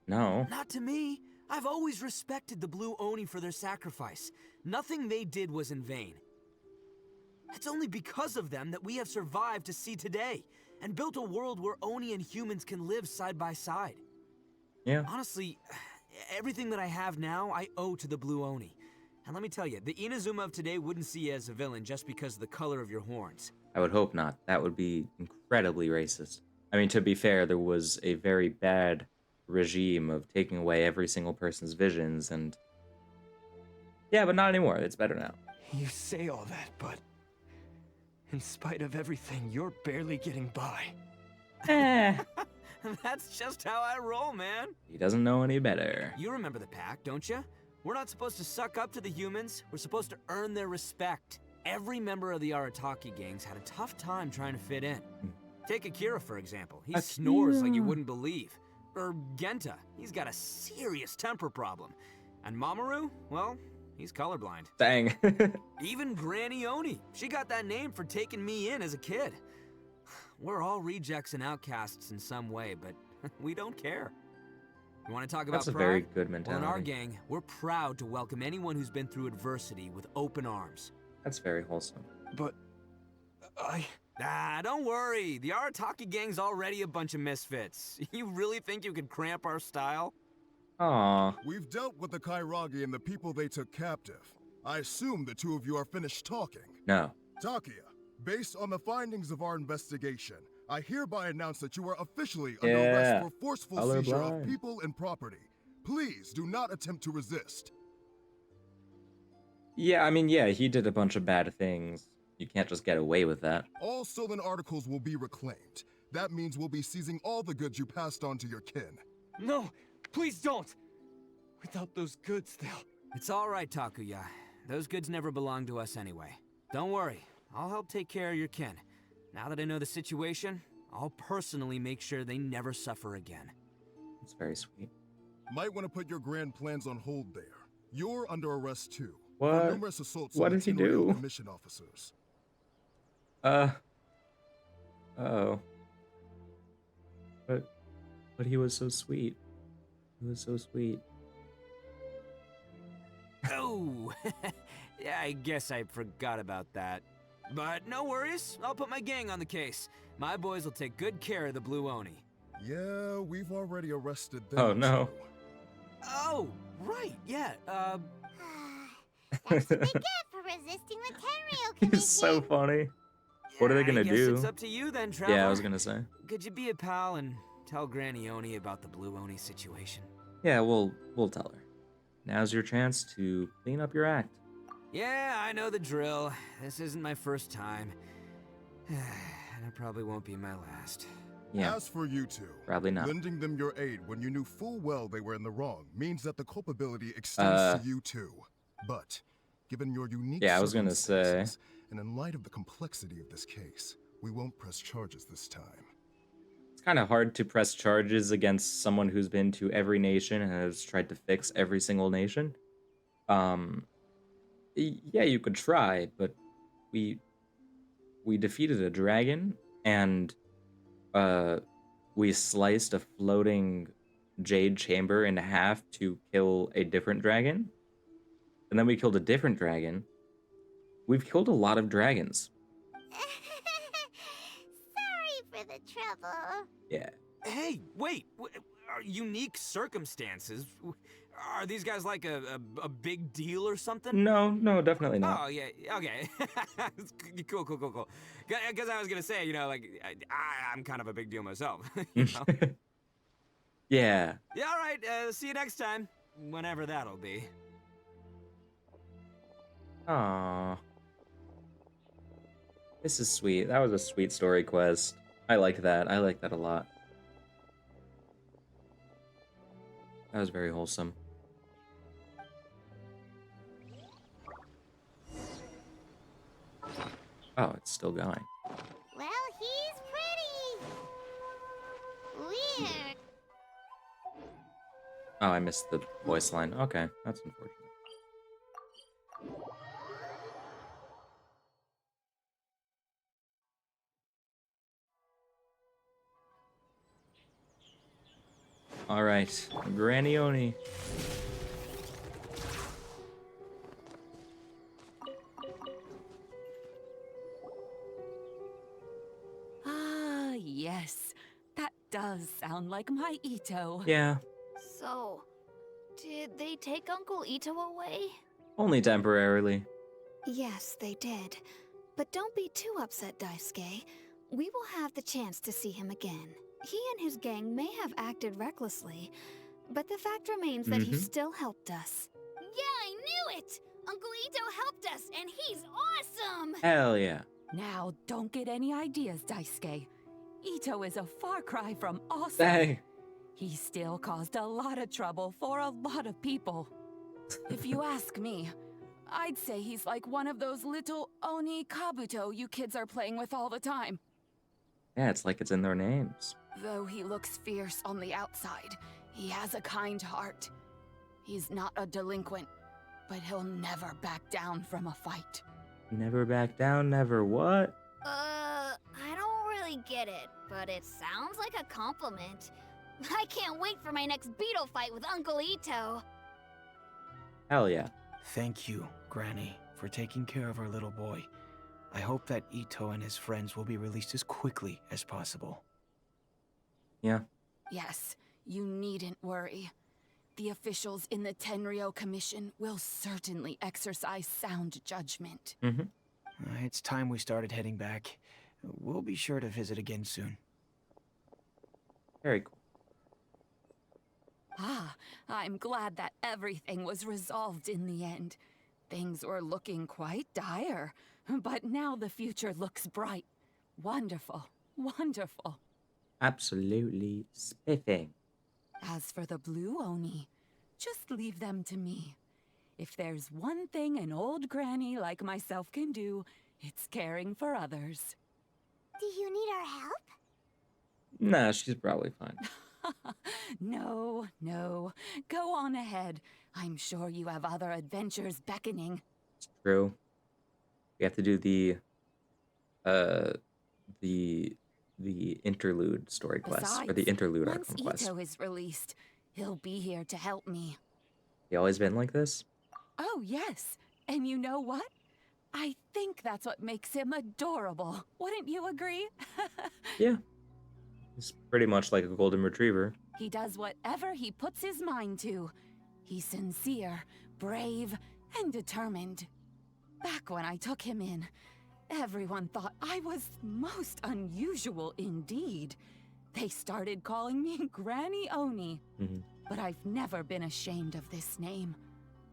No. Not to me. I've always respected the Blue Oni for their sacrifice. Nothing they did was in vain. It's only because of them that we have survived to see today, and built a world where Oni and humans can live side by side. Yeah. Honestly, everything that I have now, I owe to the Blue Oni. And let me tell you, the Inazuma of today wouldn't see you as a villain just because of the color of your horns. I would hope not. That would be incredibly racist. I mean, to be fair, there was a very bad regime of taking away every single person's visions, and yeah, but not anymore. It's better now. You say all that, but in spite of everything, you're barely getting by. That's just how I roll, man. He doesn't know any better. You remember the pack, don't you? We're not supposed to suck up to the humans. We're supposed to earn their respect. Every member of the Arataki gangs had a tough time trying to fit in. Take Akira, for example. He snores like you wouldn't believe. Or Genta. He's got a serious temper problem. And Mamoru, well, he's colorblind. Dang. Even Granny Oni. She got that name for taking me in as a kid. We're all rejects and outcasts in some way, but we don't care. You want to talk about That's a pride? very good Well, mentality. in our gang, we're proud to welcome anyone who's been through adversity with open arms. That's very wholesome. But Ah, don't worry. The Arataki gang's already a bunch of misfits. You really think you could cramp our style? Aww. We've dealt with the Kairagi and the people they took captive. I assume the two of you are finished talking. No. Takuya, based on the findings of our investigation, I hereby announce that you are officially under Yeah. arrest for forceful seizure of Colorblind. people and property. Please do not attempt to resist. Yeah, I mean, yeah, he did a bunch of bad things. You can't just get away with that. All stolen articles will be reclaimed. That means we'll be seizing all the goods you passed on to your kin. no, please don't. Without those goods, they'll... It's all right, Takuya. Those goods never belonged to us anyway. Don't worry. I'll help take care of your kin. Now that I know the situation, I'll personally make sure they never suffer again. It's very sweet. Might want to put your grand plans on hold there. You're under arrest too. What? For numerous assaults What on did he the Tenryou do? commission officers. Oh. But he was so sweet. He was so sweet. Oh, yeah, I guess I forgot about that. But no worries, I'll put my gang on the case. My boys will take good care of the Blue Oni. Yeah, we've already arrested them. Oh no. too. Oh, right, yeah, That's what they get for resisting the Tenryo Commission. He's so funny. What are they gonna I guess do? it's up to you then, Traveler. Yeah, I was gonna say. Could you be a pal and tell Granny Oni about the Blue Oni situation? Yeah, we'll tell her. Now's your chance to clean up your act. Yeah, I know the drill. This isn't my first time. And it probably won't be my last. Yeah, As for you two, probably not. lending them your aid when you knew full well they were in the wrong means that the culpability extends to you too. But, given your unique Yeah, I was gonna say. circumstances, and in light of the complexity of this case, we won't press charges this time. It's kind of hard to press charges against someone who's been to every nation and has tried to fix every single nation. Yeah, you could try, but we defeated a dragon and we sliced a floating jade chamber in half to kill a different dragon. And then we killed a different dragon. We've killed a lot of dragons. Sorry for the trouble. Yeah. Hey, wait! Are unique circumstances? Are these guys like a big deal or something? No, definitely not. Oh, yeah, okay. Cool. Because I was gonna say, you know, like, I'm kind of a big deal myself, you know? Yeah. Yeah, all right, see you next time. Whenever that'll be. Aww. This is sweet. That was a sweet story quest. I like that. I like that a lot. That was very wholesome. Oh, it's still going. Well, he's pretty weird. Oh, I missed the voice line. Okay, that's unfortunate. All right, Granny Oni. Ah, yes. That does sound like my Itto. Yeah, So, did they take Uncle Itto away? only temporarily. Yes, they did. But don't be too upset, Daisuke. We will have the chance to see him again. He and his gang may have acted recklessly, but the fact remains that he still helped us. Yeah, I knew it! Uncle Itto helped us, and he's awesome! Hell yeah. Now, don't get any ideas, Daisuke. Itto is a far cry from awesome. Hey. He still caused a lot of trouble for a lot of people. If you ask me, I'd say he's like one of those little Oni Kabuto you kids are playing with all the time. Yeah, it's like it's in their names. Though he looks fierce on the outside, he has a kind heart. He's not a delinquent, but he'll never back down from a fight. Never back down, never what? I don't really get it, but it sounds like a compliment. I can't wait for my next beetle fight with Uncle Itto. Hell yeah. Thank you, Granny, for taking care of our little boy. I hope that Itto and his friends will be released as quickly as possible. Yeah. Yes, you needn't worry. The officials in the Tenryo Commission will certainly exercise sound judgment. It's time we started heading back. We'll be sure to visit again soon. Very cool. Ah, I'm glad that everything was resolved in the end. Things were looking quite dire, but now the future looks bright. Wonderful, wonderful. Absolutely spiffing. As for the Blue Oni, just leave them to me. If there's one thing an old granny like myself can do, it's caring for others. Do you need our help? Nah, she's probably fine. No. Go on ahead. I'm sure you have other adventures beckoning. It's true. We have to do the interlude story quest, or the Besides, interlude once arc quest. Itto is released, he'll be here to help me. You always been like this? Oh, yes. And you know what? I think that's what makes him adorable. Wouldn't you agree? Yeah, he's pretty much like a golden retriever. He does whatever he puts his mind to. He's sincere, brave, and determined. Back when I took him in, everyone thought I was most unusual indeed. They started calling me Granny Oni. But I've never been ashamed of this name.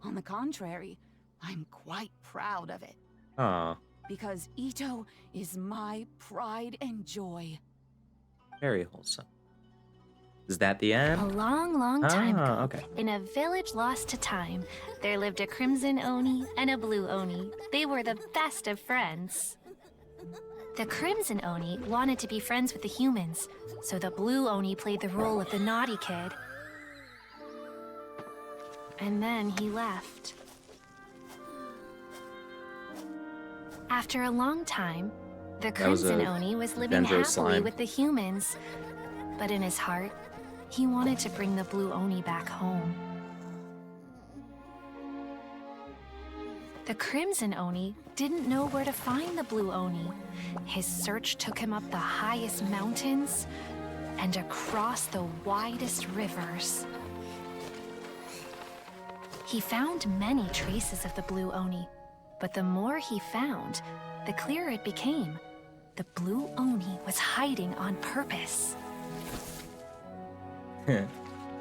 On the contrary, I'm quite proud of it. Aw, Because Itto is my pride and joy. very wholesome. Is that the end? A long, long time ago, Okay. in a village lost to time, there lived a crimson Oni and a blue Oni. They were the best of friends. The crimson Oni wanted to be friends with the humans, so the blue Oni played the role of the naughty kid. And then he left. After a long time, the That was crimson a Oni was living Dendro happily slime. with the humans. But in his heart, he wanted to bring the blue Oni back home. The crimson Oni didn't know where to find the blue Oni. His search took him up the highest mountains and across the widest rivers. He found many traces of the blue Oni, but the more he found, the clearer it became. The blue Oni was hiding on purpose.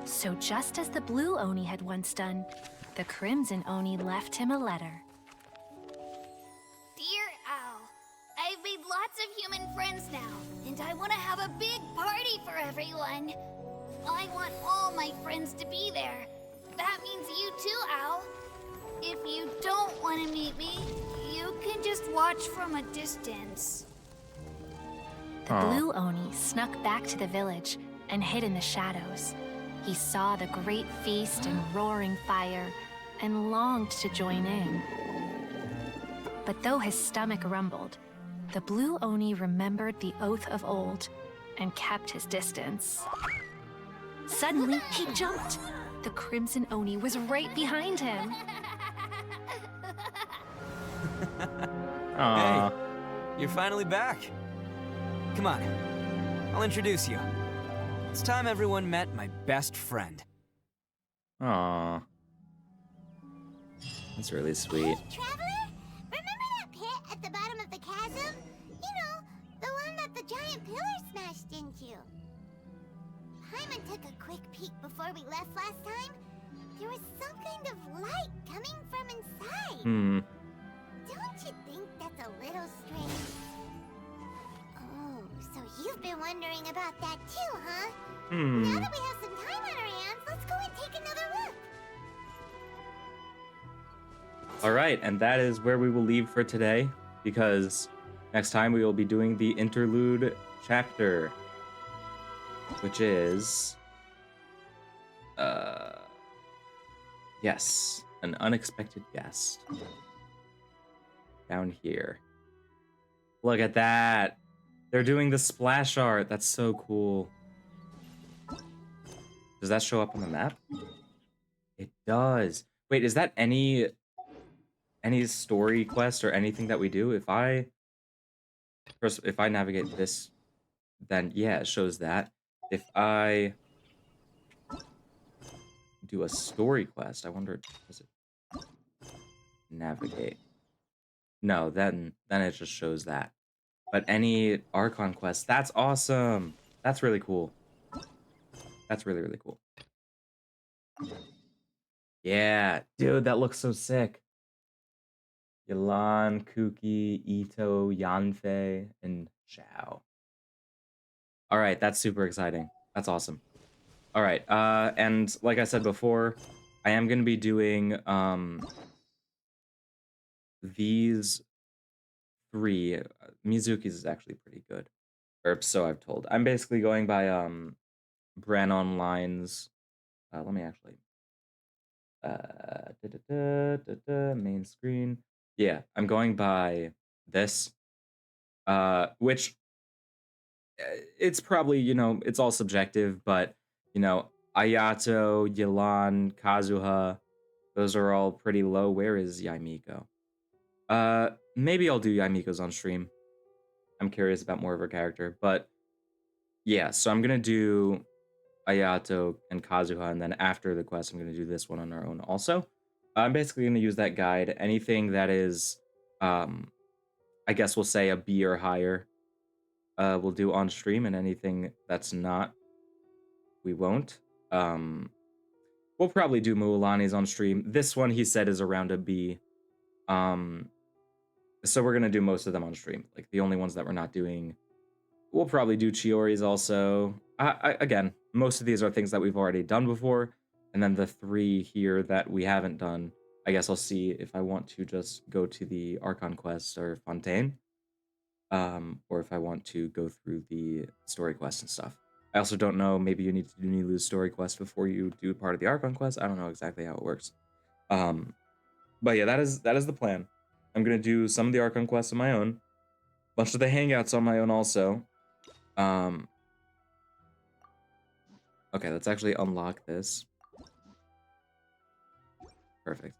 So just as the blue Oni had once done, the crimson Oni left him a letter. Dear Owl, I've made lots of human friends now, and I want to have a big party for everyone. I want all my friends to be there. That means you too, Owl. If you don't want to meet me, you can just watch from a distance. The blue Oni snuck back to the village and hid in the shadows. He saw the great feast and roaring fire and longed to join in. But though his stomach rumbled, the blue Oni remembered the oath of old and kept his distance. Suddenly, he jumped. The crimson Oni was right behind him. Aw. Hey, you're finally back. Come on, I'll introduce you. It's time everyone met my best friend. Aw. That's really sweet. Hey, Traveler, remember that pit at the bottom of the chasm? You know, the one that the giant pillar smashed into. Hyman took a quick peek before we left last time. There was some kind of light coming from inside. Don't you think that's a little strange? Oh, so you've been wondering about that too, huh? Now that we have some time on our hands, let's go and take another look. All right, and that is where we will leave for today, because next time we will be doing the interlude chapter, which is, yes, an unexpected guest. Down here. Look at that. They're doing the splash art. That's so cool. Does that show up on the map? It does. Wait, is that any story quest or anything that we do? If I navigate this, then yeah, it shows that. If I do a story quest, I wonder, does it navigate? No, then it just shows that. But any Archon quest, that's awesome. That's really cool. That's really, really cool. Yeah, dude, that looks so sick. Yalan, Kuki, Itto, Yanfei, and Xiao. All right, that's super exciting. That's awesome. All right, and like I said before, I am going to be doing these three. Mizuki's is actually pretty good, or so I've told. I'm basically going by Bran Online's. Let me actually. Main screen. Yeah, I'm going by this, which it's probably, it's all subjective, but Ayato, Yelan, Kazuha, Those are all pretty low. Where is Yaimiko? Maybe I'll do Yaimiko's on stream. I'm curious about more of her character, but yeah, so I'm gonna do Ayato and Kazuha, and then after the quest, I'm gonna do this one on our own also. I'm basically gonna use that guide. Anything that is, um, I guess we'll say a B or higher, we'll do on stream, and anything that's not, we won't. We'll probably do Mualani's on stream. This one he said is around a B. Um, so we're gonna do most of them on stream. Like the only ones that we're not doing, we'll probably do Chiori's also. Again, most of these are things that we've already done before, and then the 3 here that we haven't done, I guess I'll see if I want to just go to the Archon quest or Fontaine, or if I want to go through the story quest and stuff. I also don't know, maybe you need to do Nilu's story quest before you do part of the Archon quest. I don't know exactly how it works. But yeah, that is the plan. I'm gonna do some of the Archon quests on my own, bunch of the hangouts on my own also. Okay, let's actually unlock this. Perfect.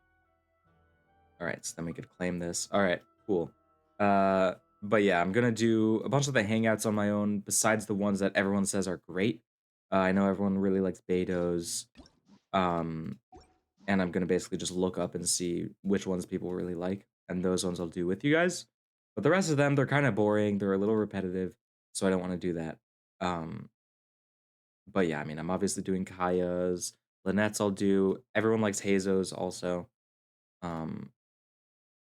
All right, so then we could claim this. All right, cool. But yeah, I'm gonna do a bunch of the hangouts on my own, besides the ones that everyone says are great. I know everyone really likes Beto's, and I'm gonna basically just look up and see which ones people really like, and those ones I'll do with you guys. But the rest of them, they're kind of boring. They're a little repetitive, so I don't want to do that. But yeah, I mean, I'm obviously doing Kaya's, Lynette's I'll do. Everyone likes Hazo's also. Um,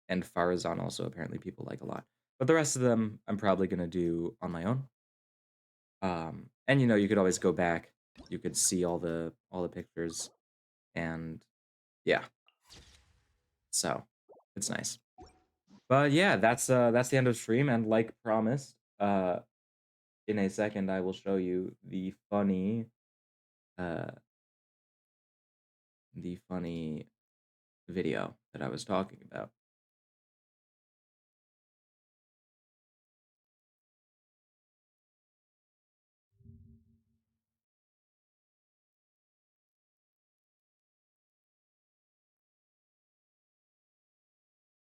and Farazan also apparently people like a lot. But the rest of them I'm probably gonna do on my own. And you know, you could always go back. You could see all the pictures, and yeah. So it's nice. But yeah, that's the end of stream, and like promised, in a second I will show you uh the funny video that I was talking about.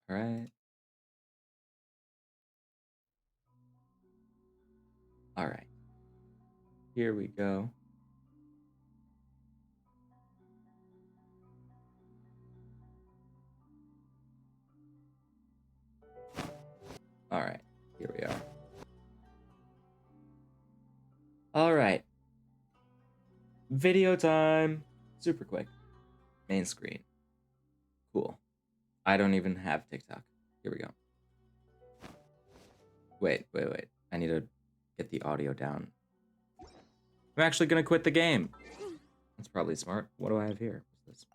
All right. All right. Here we go. All right. Here we are. All right. Video time. Super quick. Main screen. Cool. I don't even have TikTok. Here we go. Wait. I need to get the audio down. I'm actually gonna quit the game. That's probably smart. What do I have here? What's this?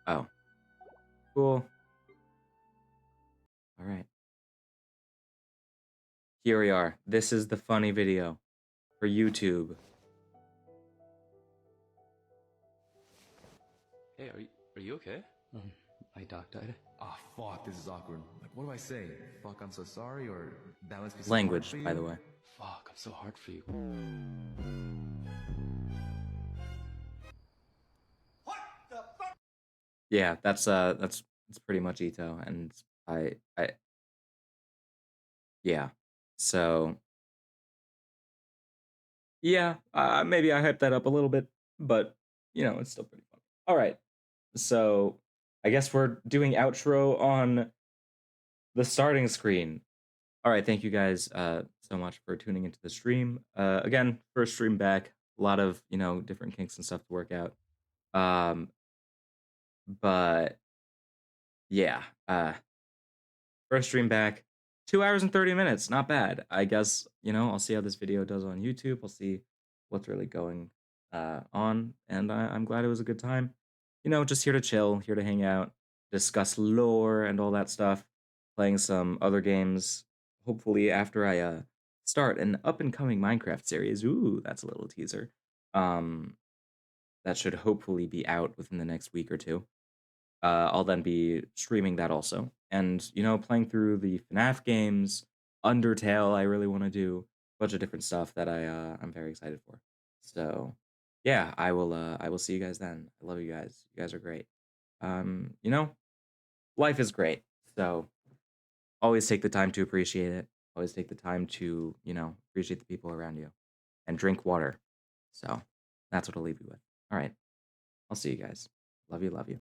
Oh. Cool. All right. Here we are. This is the funny video for YouTube. Hey, are you okay? My dog died. Ah, fuck, this is awkward. Like, what do I say? Fuck, I'm so sorry, or that must be so Language, hard for by you? the way. Fuck, I'm so hard for you. Yeah, that's pretty much Itto, and I yeah. So yeah, maybe I hyped that up a little bit, but you know, it's still pretty fun. All right, so I guess we're doing outro on the starting screen. All right, thank you guys so much for tuning into the stream. Again, first stream back, a lot of different kinks and stuff to work out. But yeah, first stream back, 2 hours and 30 minutes, not bad. I guess I'll see how this video does on YouTube. I'll see what's really going on, and I'm glad it was a good time. Just here to chill, here to hang out, discuss lore and all that stuff, playing some other games. Hopefully, after I start an up and coming Minecraft series. Ooh, that's a little teaser. That should hopefully be out within the next week or two. I'll then be streaming that also, and playing through the FNAF games, Undertale. I really want to do a bunch of different stuff that I'm very excited for. So yeah, I will see you guys then. I love you guys. You guys are great. Life is great. So always take the time to appreciate it. Always take the time to, appreciate the people around you and drink water. So that's what I'll leave you with. All right. I'll see you guys. Love you. Love you.